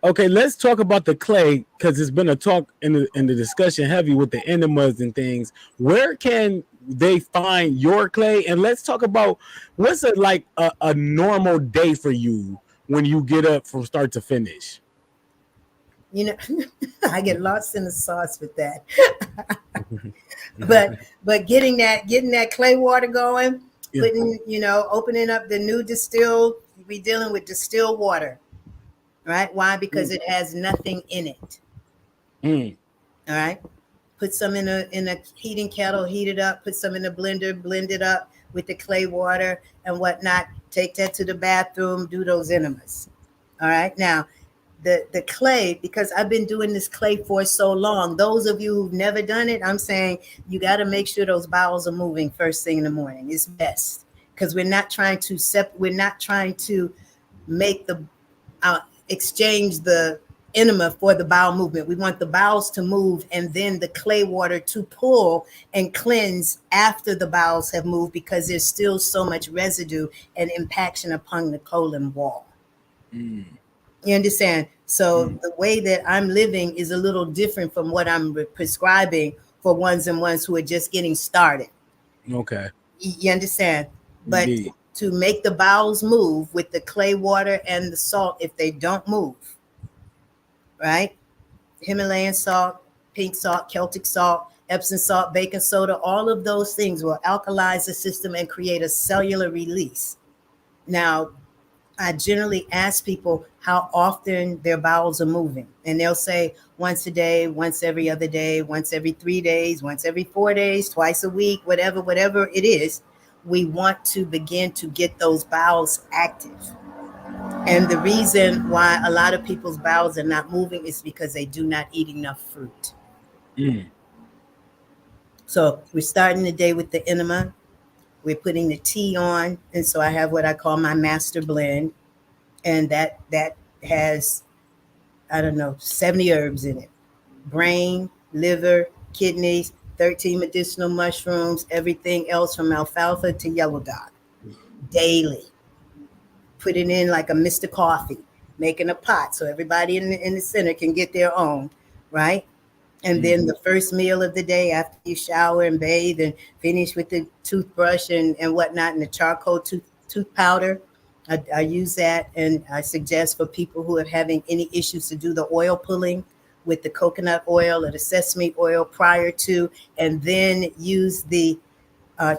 okay, let's talk about the clay, because it's been a talk in the discussion heavy with the enemas and things. Where can they find your clay? And let's talk about what's it like a normal day for you when you get up from start to finish. You know, I get lost in the sauce with that. but getting that clay water going, putting, opening up the new distilled, we dealing with distilled water, right? Why? Because it has nothing in it. All right. Put some in a heating kettle, heat it up, put some in a blender, blend it up with the clay water and whatnot. Take that to the bathroom, do those enemas. All right. Now, the clay, because I've been doing this clay for so long, those of you who've never done it, I'm saying you got to make sure those bowels are moving first thing in the morning. It's best, because we're not trying to make the exchange the enema for the bowel movement. We want the bowels to move and then the clay water to pull and cleanse after the bowels have moved, because there's still so much residue and impaction upon the colon wall. You understand? So the way that I'm living is a little different from what I'm prescribing for ones who are just getting started. Okay. You understand? But Indeed. to make the bowels move with the clay water and the salt, if they don't move, right? Himalayan salt, pink salt, Celtic salt, Epsom salt, baking soda, all of those things will alkalize the system and create a cellular release. Now, I generally ask people how often their bowels are moving. And they'll say once a day, once every other day, once every 3 days, once every 4 days, twice a week, whatever it is. We want to begin to get those bowels active. And the reason why a lot of people's bowels are not moving is because they do not eat enough fruit. So we're starting the day with the enema. We're putting the tea on. And so I have what I call my master blend. And that has, 70 herbs in it. Brain, liver, kidneys, 13 medicinal mushrooms, everything else from alfalfa to yellow dog. Daily. Put it in like a Mr. Coffee, making a pot so everybody in the center can get their own, right? And then the first meal of the day after you shower and bathe and finish with the toothbrush and whatnot, and the charcoal tooth powder, I use that. And I suggest for people who are having any issues to do the oil pulling with the coconut oil or the sesame oil prior to, and then use the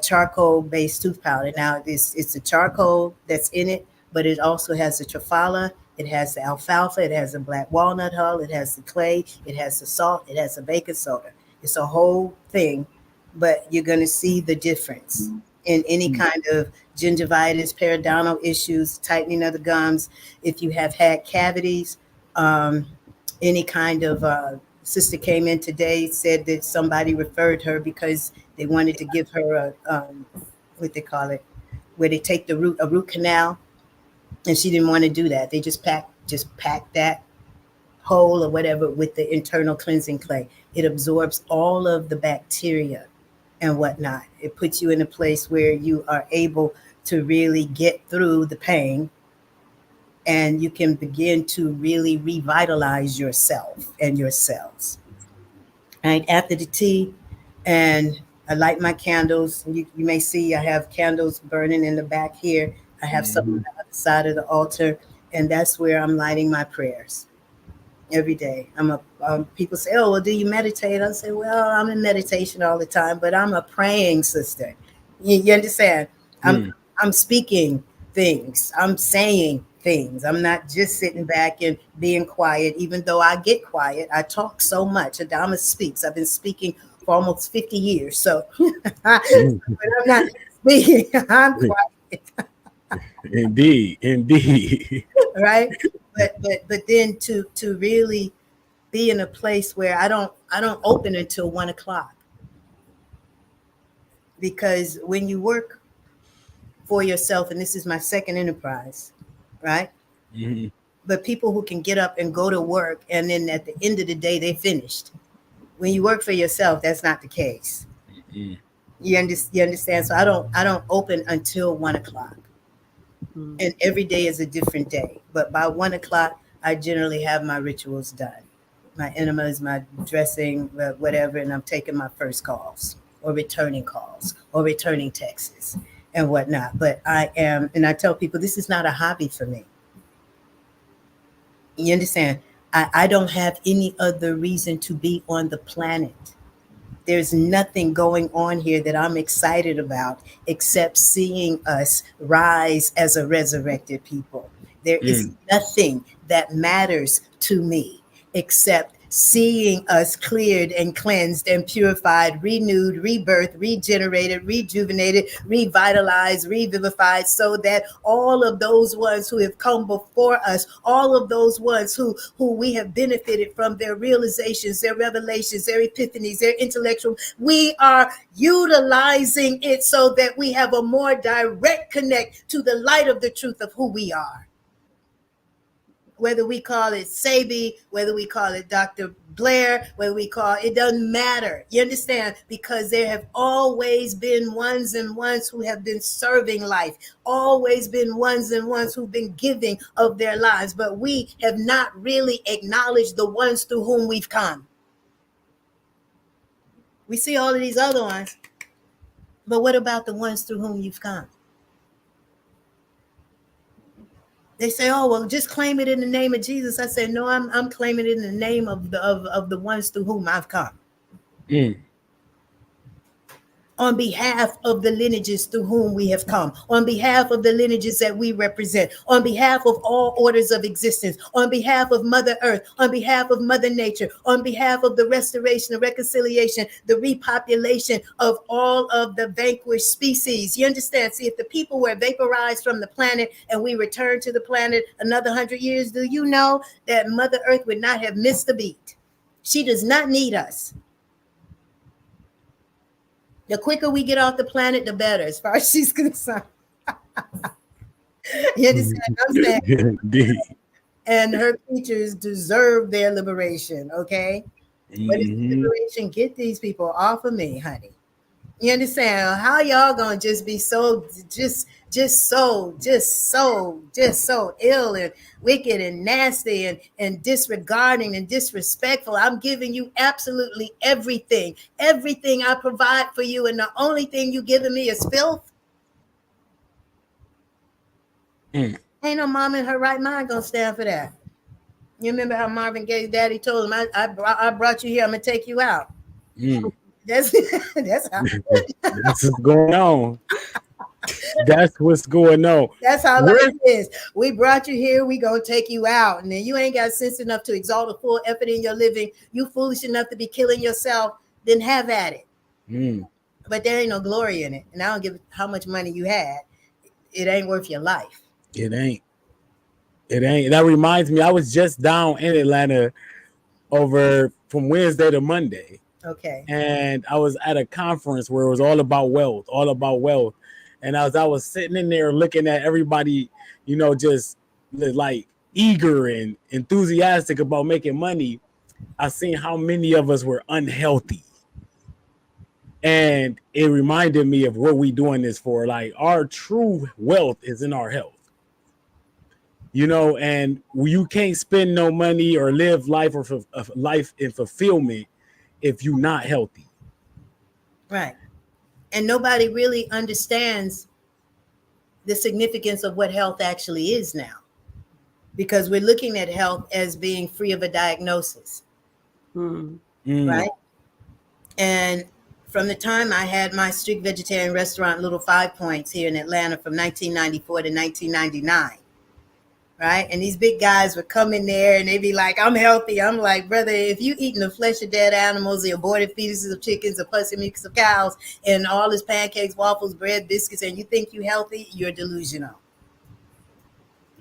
charcoal-based tooth powder. Now, it's the charcoal that's in it, but it also has the trifala, it has the alfalfa, it has the black walnut hull, it has the clay, it has the salt, it has the baking soda. It's a whole thing, but you're going to see the difference in any kind of gingivitis, periodontal issues, tightening of the gums. If you have had cavities, any kind of sister came in today, said that somebody referred her because they wanted to give her what they call it, where they take a root canal, and she didn't want to do that. They just pack that hole or whatever with the internal cleansing clay. It absorbs all of the bacteria and whatnot. It puts you in a place where you are able to really get through the pain and you can begin to really revitalize yourself and your cells. Right after the tea, and I light my candles. You may see I have candles burning in the back here. I have some on the other side of the altar, and that's where I'm lighting my prayers every day. People say, "Oh, well, do you meditate?" I say, "Well, I'm in meditation all the time, but I'm a praying sister." You understand? I'm speaking things. I'm saying things. I'm not just sitting back and being quiet, even though I get quiet. I talk so much. Adama speaks. I've been speaking for almost 50 years. So but I'm not speaking. I'm quiet. Indeed. Right? But then to really be in a place where I don't open until 1 o'clock. Because when you work for yourself, and this is my second enterprise, right? But people who can get up and go to work, and then at the end of the day, they finished. When you work for yourself, that's not the case. You understand? So I don't open until 1 o'clock. And every day is a different day. But by 1 o'clock, I generally have my rituals done. My enemas, my dressing, whatever, and I'm taking my first calls or returning texts and whatnot. But I am, and I tell people, this is not a hobby for me. You understand? I don't have any other reason to be on the planet. There's nothing going on here that I'm excited about except seeing us rise as a resurrected people. There is nothing that matters to me except seeing us cleared and cleansed and purified, renewed, rebirthed, regenerated, rejuvenated, revitalized, revivified, so that all of those ones who have come before us, all of those ones who we have benefited from their realizations, their revelations, their epiphanies, their intellectual, we are utilizing it so that we have a more direct connect to the light of the truth of who we are. Whether we call it Sabi, whether we call it Dr. Blair, whether we call it doesn't matter. You understand? Because there have always been ones and ones who have been serving life, always been ones and ones who've been giving of their lives. But we have not really acknowledged the ones through whom we've come. We see all of these other ones, but what about the ones through whom you've come? They say, "Oh, well, just claim it in the name of Jesus." I say, "No, I'm claiming it in the name of the ones through whom I've come." On behalf of the lineages through whom we have come, on behalf of the lineages that we represent, on behalf of all orders of existence, on behalf of Mother Earth, on behalf of Mother Nature, on behalf of the restoration, the reconciliation, the repopulation of all of the vanquished species. You understand? See, if the people were vaporized from the planet and we return to the planet another 100 years, do you know that Mother Earth would not have missed a beat? She does not need us. The quicker we get off the planet, the better, as far as she's concerned. You understand what I'm saying? And her creatures deserve their liberation, okay? But it's liberation, get these people off of me, honey. You understand? How y'all gonna just be so so ill and wicked and nasty and disregarding and disrespectful? I'm giving you absolutely everything I provide for you, and the only thing you giving me is filth. Ain't no mom in her right mind gonna stand for that. You remember how Marvin Gaye's daddy told him, I brought you here, I'm gonna take you out. That's how that's what's going on. That's what's going on. That's how life is. We brought you here, we gonna take you out. And then you ain't got sense enough to exalt a full effort in your living. You foolish enough to be killing yourself, then have at it. But there ain't no glory in it. And I don't give how much money you had. It ain't worth your life. It ain't. That reminds me, I was just down in Atlanta over from Wednesday to Monday. Okay. And I was at a conference where it was all about wealth. And as I was sitting in there looking at everybody, you know, just like eager and enthusiastic about making money, I seen how many of us were unhealthy. And it reminded me of what we doing this for. Like, our true wealth is in our health. you know, and you can't spend no money or live life life in fulfillment if you're not healthy. Right. And nobody really understands the significance of what health actually is now, because we're looking at health as being free of a diagnosis, right? And from the time I had my strict vegetarian restaurant, Little Five Points, here in Atlanta from 1994 to 1999, right? And these big guys would come in there and they'd be like, I'm healthy. I'm like, brother, if you eating the flesh of dead animals, the aborted fetuses of chickens, the pussy milks of cows, and all this pancakes, waffles, bread, biscuits, and you think you healthy, you're delusional.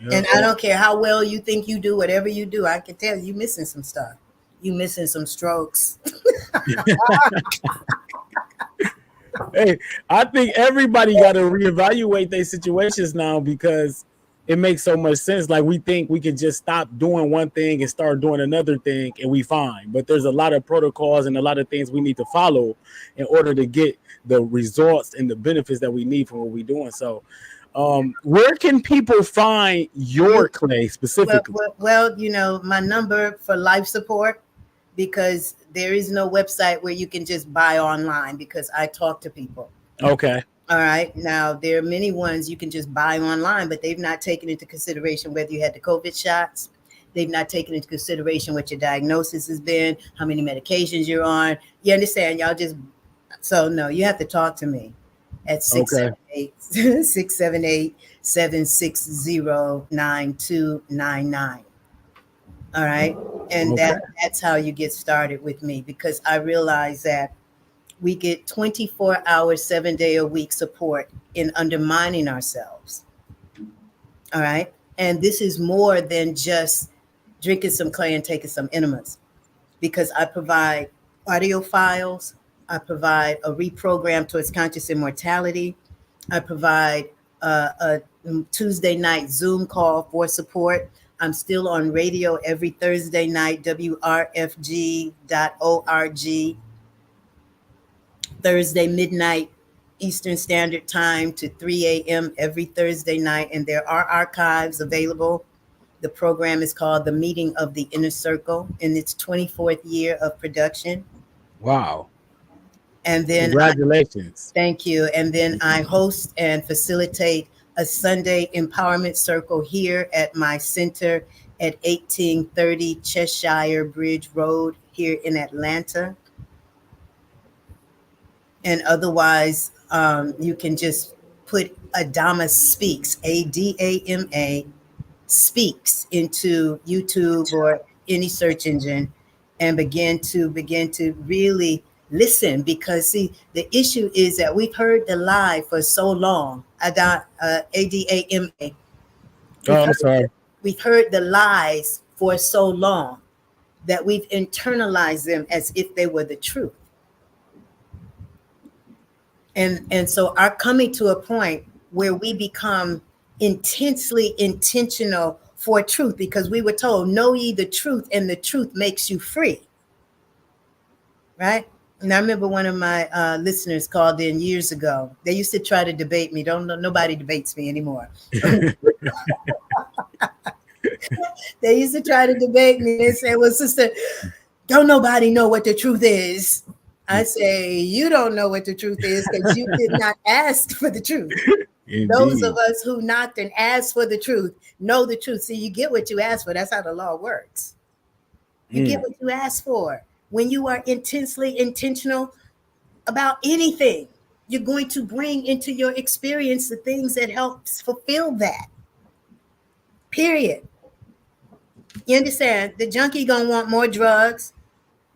Yep. And I don't care how well you think you do, whatever you do, I can tell you missing some stuff. You missing some strokes. Hey, I think everybody got to reevaluate their situations now, because it makes so much sense. Like, we think we can just stop doing one thing and start doing another thing and we fine. But there's a lot of protocols and a lot of things we need to follow in order to get the results and the benefits that we need from what we're doing. So where can people find your clay specifically? Well, you know, my number for life support, because there is no website where you can just buy online, because I talk to people. Okay. All right. Now, there are many ones you can just buy online, but they've not taken into consideration whether you had the COVID shots. They've not taken into consideration what your diagnosis has been, how many medications you're on. You understand? Y'all just, so no, you have to talk to me at 678-760-9299. All right. And that's how you get started with me, because I realize that we get 24 hours, 7 day a week support in undermining ourselves. All right. And this is more than just drinking some clay and taking some enemas, because I provide audio files. I provide a reprogram towards conscious immortality. I provide a Tuesday night Zoom call for support. I'm still on radio every Thursday night, WRFG.org. Thursday midnight Eastern Standard Time to 3 a.m. every Thursday night. And there are archives available. The program is called The Meeting of the Inner Circle, in its 24th year of production. Wow. And then congratulations. Thank you. And then I host and facilitate a Sunday empowerment circle here at my center at 1830 Cheshire Bridge Road here in Atlanta. And otherwise, you can just put Adama Speaks, Adama Speaks, into YouTube or any search engine, and begin to really listen. Because see, the issue is that we've heard the lie for so long. Adama. I'm sorry. We've heard the lies for so long that we've internalized them as if they were the truth. And so are coming to a point where we become intensely intentional for truth, because we were told, know ye the truth, and the truth makes you free. Right? And I remember one of my listeners called in years ago. They used to try to debate me. Nobody debates me anymore. They used to try to debate me. They say, well, sister, don't nobody know what the truth is. I say, you don't know what the truth is because you did not ask for the truth. Indeed. Those of us who knocked and asked for the truth know the truth. See, you get what you ask for. That's how the law works. You get what you ask for. When you are intensely intentional about anything, you're going to bring into your experience the things that help fulfill that. Period. You understand? The junkie gonna want more drugs.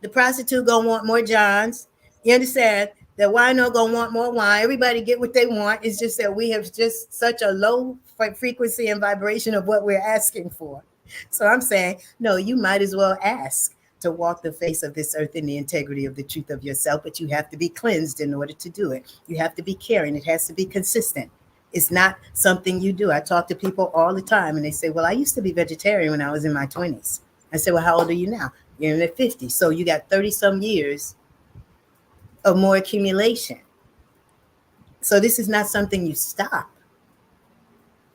The prostitute gonna want more Johns. You understand? The wino gonna want more wine. Everybody get what they want. It's just that we have just such a low frequency and vibration of what we're asking for. So I'm saying, no, you might as well ask to walk the face of this earth in the integrity of the truth of yourself, but you have to be cleansed in order to do it. You have to be caring. It has to be consistent. It's not something you do. I talk to people all the time and they say, well, I used to be vegetarian when I was in my 20s. I say, well, how old are you now? You're in the 50s. So you got 30 some years of more accumulation. So this is not something you stop.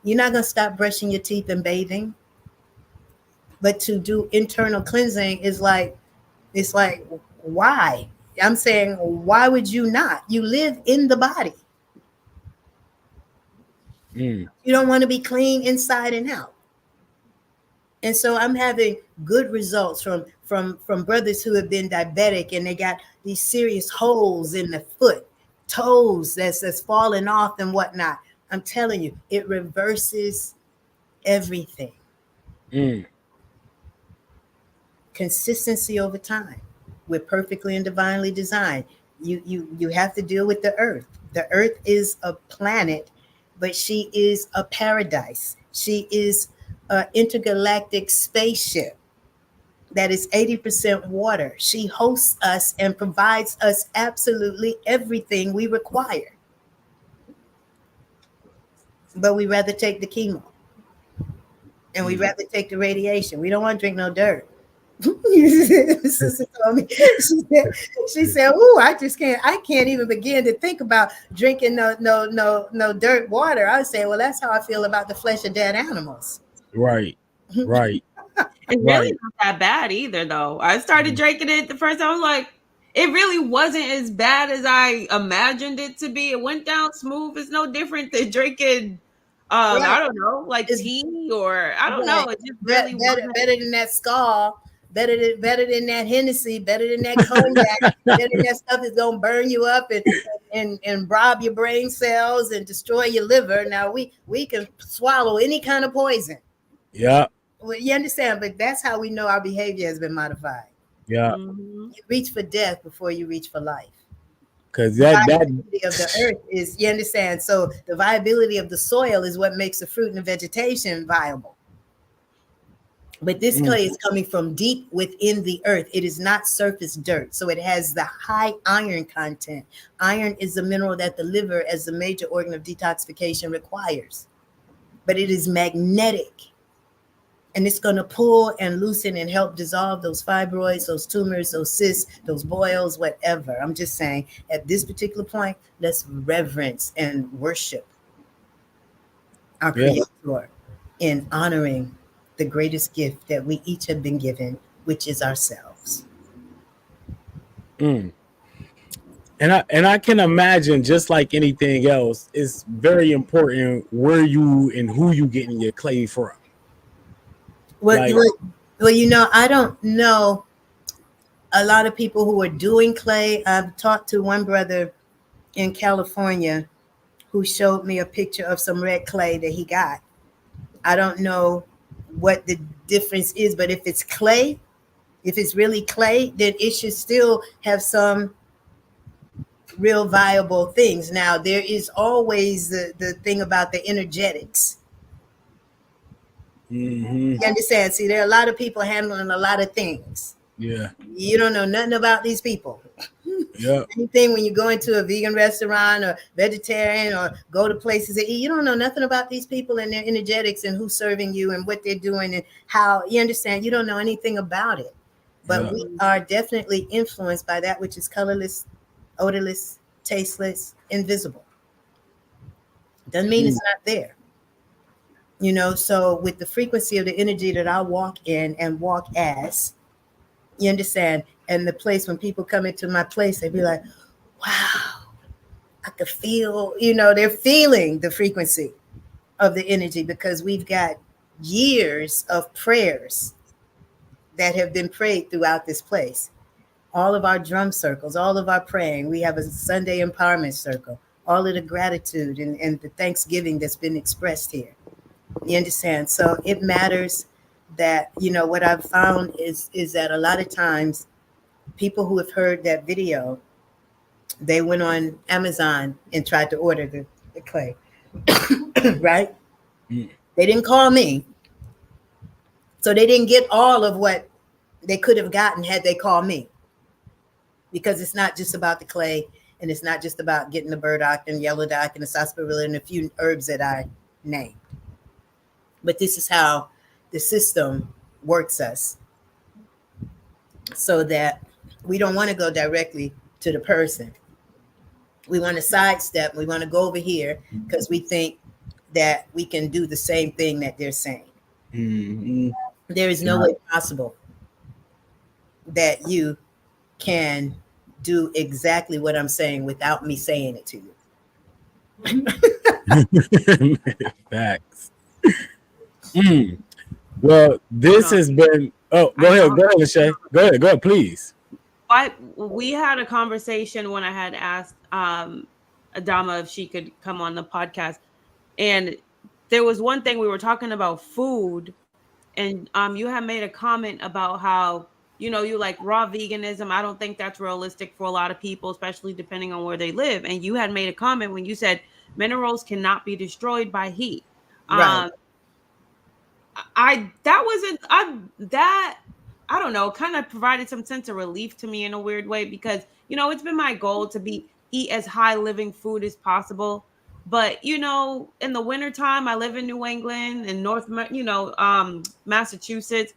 You're not going to stop brushing your teeth and bathing. But to do internal cleansing is like, it's like, why? I'm saying, why would you not? You live in the body. You don't want to be clean inside and out. And so I'm having good results from brothers who have been diabetic and they got these serious holes in the foot, toes that's falling off and whatnot. I'm telling you, it reverses everything. Consistency over time. We're perfectly and divinely designed. You have to deal with the earth. The earth is a planet, but she is a paradise. She is an intergalactic spaceship that is 80% water. She hosts us and provides us absolutely everything we require. But we rather take the chemo and we rather take the radiation. We don't want to drink no dirt. Sister told me, she said, "Ooh, I can't even begin to think about drinking no dirt water." I would say, well, that's how I feel about the flesh of dead animals. Right. It's really not that bad either, though. I started drinking it the first time. I was like, it really wasn't as bad as I imagined it to be. It went down smooth. It's no different than drinking I don't know, like tea, or I don't know. It just really better than that Skull. Better than that Hennessy, better than that cognac, better than that stuff that's gonna burn you up and rob your brain cells and destroy your liver. Now we can swallow any kind of poison. Yeah. Well, you understand, but that's how we know our behavior has been modified. Yeah. You reach for death before you reach for life. Because the viability of the earth is, you understand? So the viability of the soil is what makes the fruit and the vegetation viable. But this clay is coming from deep within the earth. It is not surface dirt. So it has the high iron content. Iron is the mineral that the liver, as the major organ of detoxification, requires. But it is magnetic. And it's going to pull and loosen and help dissolve those fibroids, those tumors, those cysts, those boils, whatever. I'm just saying, at this particular point, let's reverence and worship our Creator in honoring the greatest gift that we each have been given, which is ourselves. And I can imagine, just like anything else, it's very important where you and who you getting your clay from. Well, I don't know a lot of people who are doing clay. I've talked to one brother in California who showed me a picture of some red clay that he got. I don't know what the difference is, but if it's clay, if it's really clay, then it should still have some real viable things. Now, there is always the thing about the energetics. You understand? See, there are a lot of people handling a lot of things. Yeah. You don't know nothing about these people. Yeah. Anything when you go into a vegan restaurant or vegetarian or go to places to eat, you don't know nothing about these people and their energetics and who's serving you and what they're doing and how, you understand? You don't know anything about it. But we are definitely influenced by that which is colorless, odorless, tasteless, invisible. Doesn't mean it's not there. You know, so with the frequency of the energy that I walk in and walk as, you understand? And the place, when people come into my place, they be like, wow, I could feel, you know, they're feeling the frequency of the energy because we've got years of prayers that have been prayed throughout this place. All of our drum circles, all of our praying. We have a Sunday empowerment circle, all of the gratitude and the thanksgiving that's been expressed here. You understand? So it matters that, you know, what I've found is that a lot of times people who have heard that video, they went on Amazon and tried to order the clay, right? They didn't call me. So they didn't get all of what they could have gotten had they called me. Because it's not just about the clay and it's not just about getting the burdock and yellow dock and the sarsaparilla and a few herbs that I named. But this is how the system works us so that we don't want to go directly to the person. We want to sidestep. We want to go over here because we think that we can do the same thing that they're saying. Mm-hmm. There is no way possible that you can do exactly what I'm saying without me saying it to you. Facts. Well, this has been. Oh, go ahead, Lachey. Go ahead, please. We had a conversation when I had asked Adama if she could come on the podcast, and there was one thing we were talking about food, and you had made a comment about how you like raw veganism. I don't think that's realistic for a lot of people, especially depending on where they live. And you had made a comment when you said minerals cannot be destroyed by heat. Right. I don't know, kind of provided some sense of relief to me in a weird way, because it's been my goal to eat as high living food as possible. But in the wintertime, I live in New England and Massachusetts.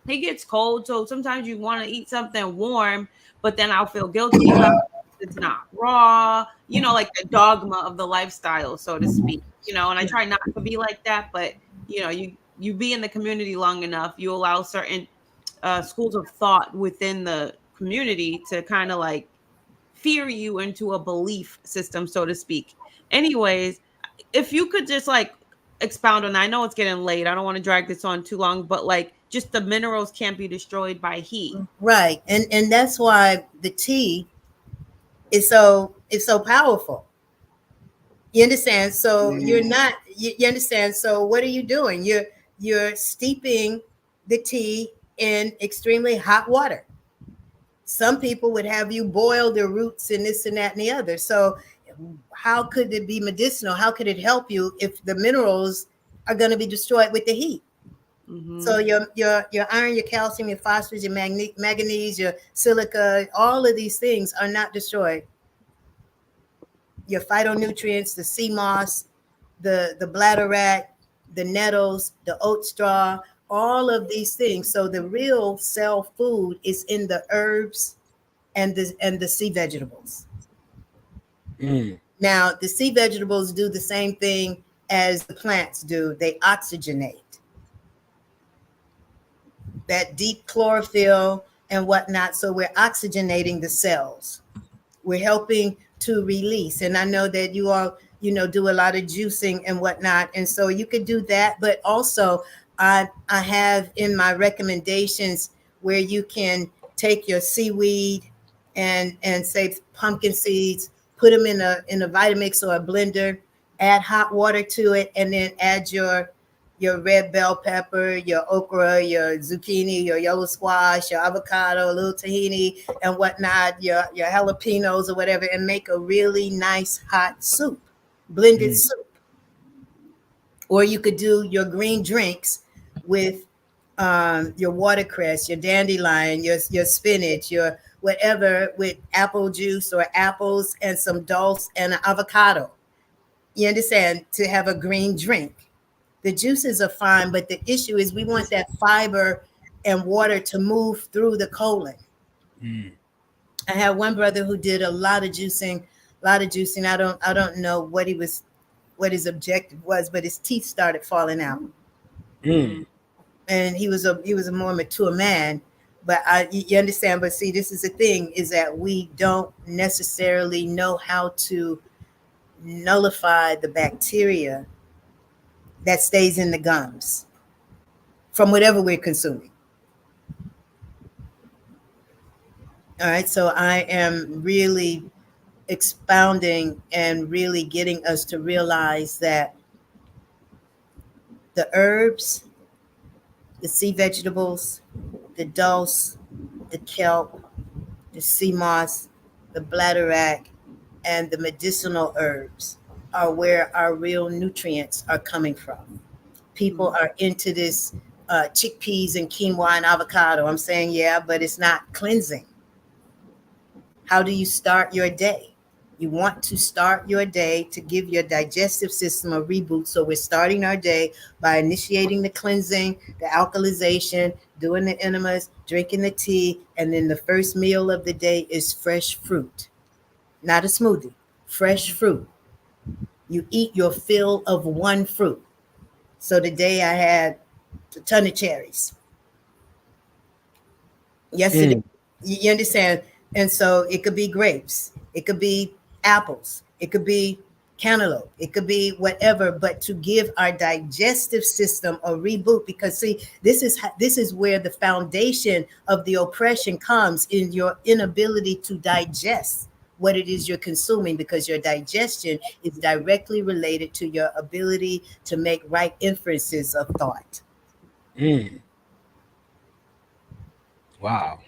It gets cold, so sometimes you want to eat something warm, but then I'll feel guilty about it's not raw, like the dogma of the lifestyle, so to speak. And I try not to be like that, but you be in the community long enough, you allow certain schools of thought within the community to kind of like fear you into a belief system, so to speak. Anyways, if you could just like expound on that. I know it's getting late. I don't want to drag this on too long, but like just the minerals can't be destroyed by heat. Right. And that's why the tea is so powerful. You understand? So you're not, you understand? So what are you doing? You're steeping the tea in extremely hot water. Some people would have you boil the roots and this and that and the other. So how could it be medicinal? How could it help you if the minerals are going to be destroyed with the heat? Mm-hmm. So your iron, your calcium, your phosphorus, your manganese, your silica, all of these things are not destroyed. Your phytonutrients, the sea moss, the bladderwrack, the nettles, the oat straw, all of these things. So the real cell food is in the herbs and the sea vegetables. Now, the sea vegetables do the same thing as the plants do. They oxygenate. That deep chlorophyll and whatnot. So we're oxygenating the cells. We're helping to release. And I know that you all, do a lot of juicing and whatnot. And so you could do that. But also, I have in my recommendations where you can take your seaweed and say pumpkin seeds, put them in a Vitamix or a blender, add hot water to it, and then add your red bell pepper, your okra, your zucchini, your yellow squash, your avocado, a little tahini and whatnot, your jalapenos or whatever, and make a really nice hot soup, blended soup. Or you could do your green drinks with your watercress, your dandelion, your spinach, your whatever, with apple juice or apples and some dulse and an avocado. You understand? To have a green drink. The juices are fine, but the issue is we want that fiber and water to move through the colon. I had one brother who did a lot of juicing. I don't know what his objective was, but his teeth started falling out. And he was a more mature man, but you understand. But see, this is the thing, is that we don't necessarily know how to nullify the bacteria that stays in the gums from whatever we're consuming. All right, so I am really expounding and really getting us to realize that the herbs, the sea vegetables, the dulse, the kelp, the sea moss, the bladderwrack, and the medicinal herbs are where our real nutrients are coming from. People are into this chickpeas and quinoa and avocado. I'm saying, yeah, but it's not cleansing. How do you start your day? You want to start your day to give your digestive system a reboot. So we're starting our day by initiating the cleansing, the alkalization, doing the enemas, drinking the tea, and then the first meal of the day is fresh fruit. Not a smoothie, fresh fruit. You eat your fill of one fruit. So today I had a ton of cherries. Yesterday, you understand? And so it could be grapes, it could be apples, it could be cantaloupe, it could be whatever, but to give our digestive system a reboot, because see, this is where the foundation of the oppression comes, in your inability to digest what it is you're consuming, because your digestion is directly related to your ability to make right inferences of thought. Wow.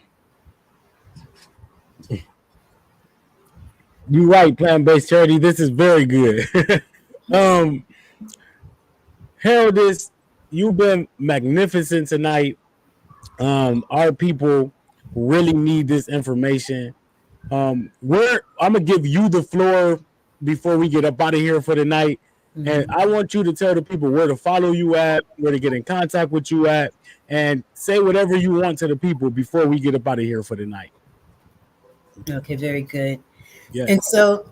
You're right, plant-based charity. This is very good. Heraldess, you've been magnificent tonight. Our people really need this information. I'm gonna give you the floor before we get up out of here for the night. And I want you to tell the people where to follow you at, where to get in contact with you at, and say whatever you want to the people before we get up out of here for the night. Okay, very good. Yes. And so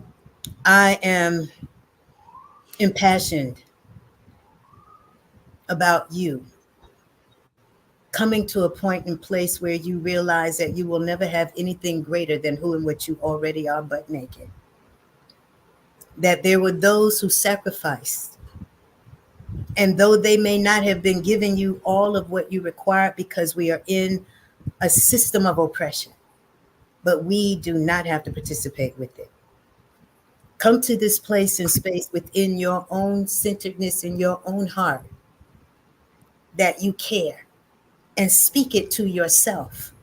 I am impassioned about you coming to a point and place where you realize that you will never have anything greater than who and what you already are, but naked. That there were those who sacrificed. And though they may not have been giving you all of what you require, because we are in a system of oppression, but we do not have to participate with it. Come to this place and space within your own centeredness, in your own heart, that you care, and speak it to yourself.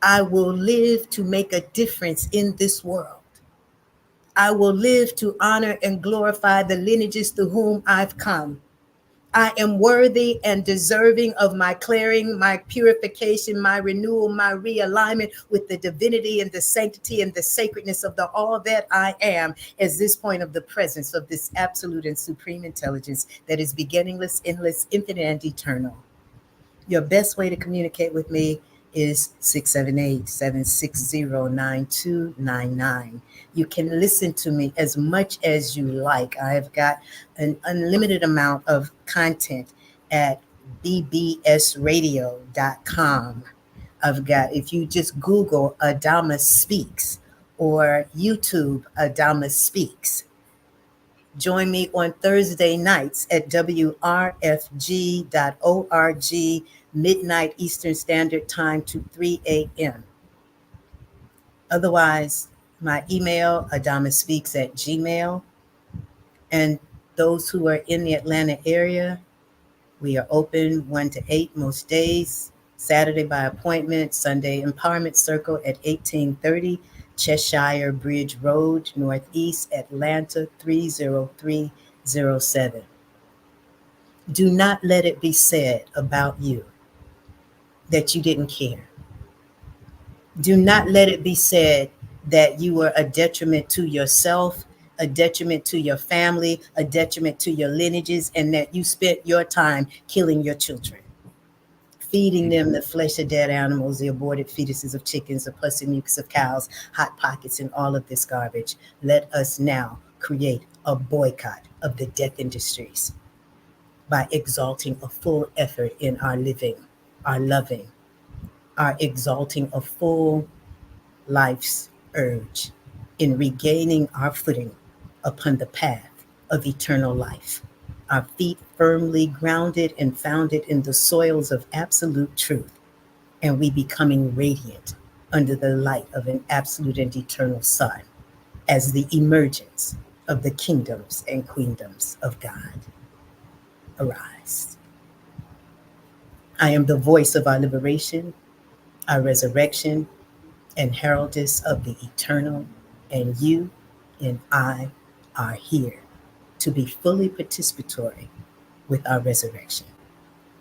I will live to make a difference in this world. I will live to honor and glorify the lineages through whom I've come. I am worthy and deserving of my clearing, my purification, my renewal, my realignment with the divinity and the sanctity and the sacredness of the all that I am, as this point of the presence of this absolute and supreme intelligence that is beginningless, endless, infinite, and eternal. Your best way to communicate with me is 678-760-9299. You can listen to me as much as you like. I've got an unlimited amount of content at bbsradio.com. I've got, if you just Google Adama Speaks or YouTube Adama Speaks. Join me on Thursday nights at wrfg.org, midnight Eastern Standard Time to 3 a.m. Otherwise, my email, adamaspeaks@gmail. And those who are in the Atlanta area, we are open 1 to 8 most days, Saturday by appointment, Sunday Empowerment Circle at 1830 Cheshire Bridge Road, Northeast Atlanta 30307. Do not let it be said about you that you didn't care. Do not let it be said that you were a detriment to yourself, a detriment to your family, a detriment to your lineages, and that you spent your time killing your children, feeding them the flesh of dead animals, the aborted fetuses of chickens, the pussy mucus of cows, hot pockets, and all of this garbage. Let us now create a boycott of the death industries by exalting a full effort in our living, our loving, our exalting a full life's urge in regaining our footing upon the path of eternal life, our feet firmly grounded and founded in the soils of absolute truth, and we becoming radiant under the light of an absolute and eternal sun as the emergence of the kingdoms and queendoms of God arise. I am the voice of our liberation, our resurrection, and heraldess of the eternal, and you and I are here to be fully participatory with our resurrection.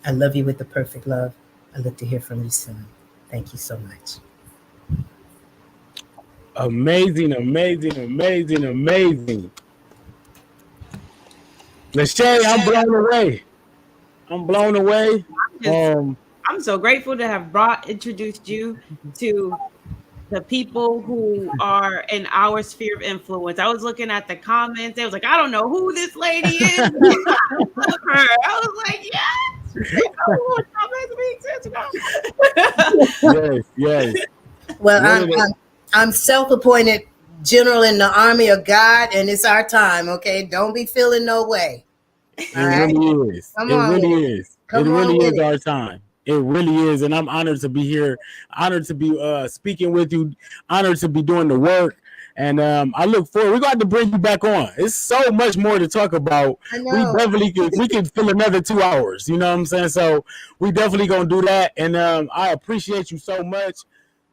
I love you with the perfect love. I look to hear from you soon. Thank you so much. Amazing, amazing, amazing, amazing. Lachey, I'm blown away. I'm blown away. I'm so grateful to have introduced you to the people who are in our sphere of influence. I was looking at the comments. They was like, I don't know who this lady is. I love her. I was like, yes. They know who Yes, yes. Well, I'm self-appointed general in the army of God, and it's our time. Okay, don't be feeling no way. It really is. Come it on really with is. Come it on really with is our time. It really is, and I'm honored to be here. Honored to be speaking with you. Honored to be doing the work. And I look forward. We're going to bring you back on. It's so much more to talk about. I We know. definitely could. We could fill another 2 hours. You know what I'm saying? So we definitely gonna do that. And I appreciate you so much.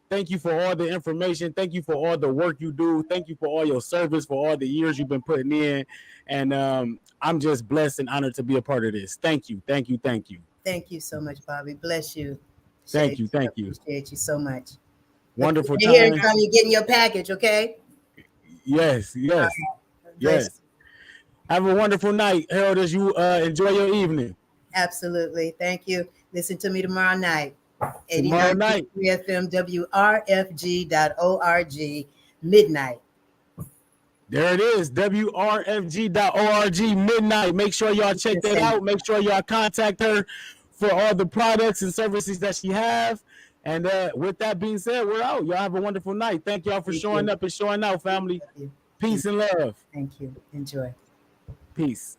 Thank you for all the information. Thank you for all the work you do. Thank you for all your service, for all the years you've been putting in. And I'm just blessed and honored to be a part of this. Thank you. Thank you. Thank you. Thank you so much, Bobby. Bless you. Thank you. Thank you. Appreciate you so much. Wonderful You're here time. anytime you're getting your package, okay? Yes, yes, yes. Have a wonderful night, Harold, as you enjoy your evening. Absolutely. Thank you. Listen to me tomorrow night. Tomorrow night. 89.3 FM WRFG.org midnight. There it is, WRFG.org midnight. Make sure y'all check that out. Make sure y'all contact her for all the products and services that she have. And with that being said, we're out. Y'all have a wonderful night. Thank y'all for showing up and showing out, family. Peace and love. Thank you. Enjoy. Peace.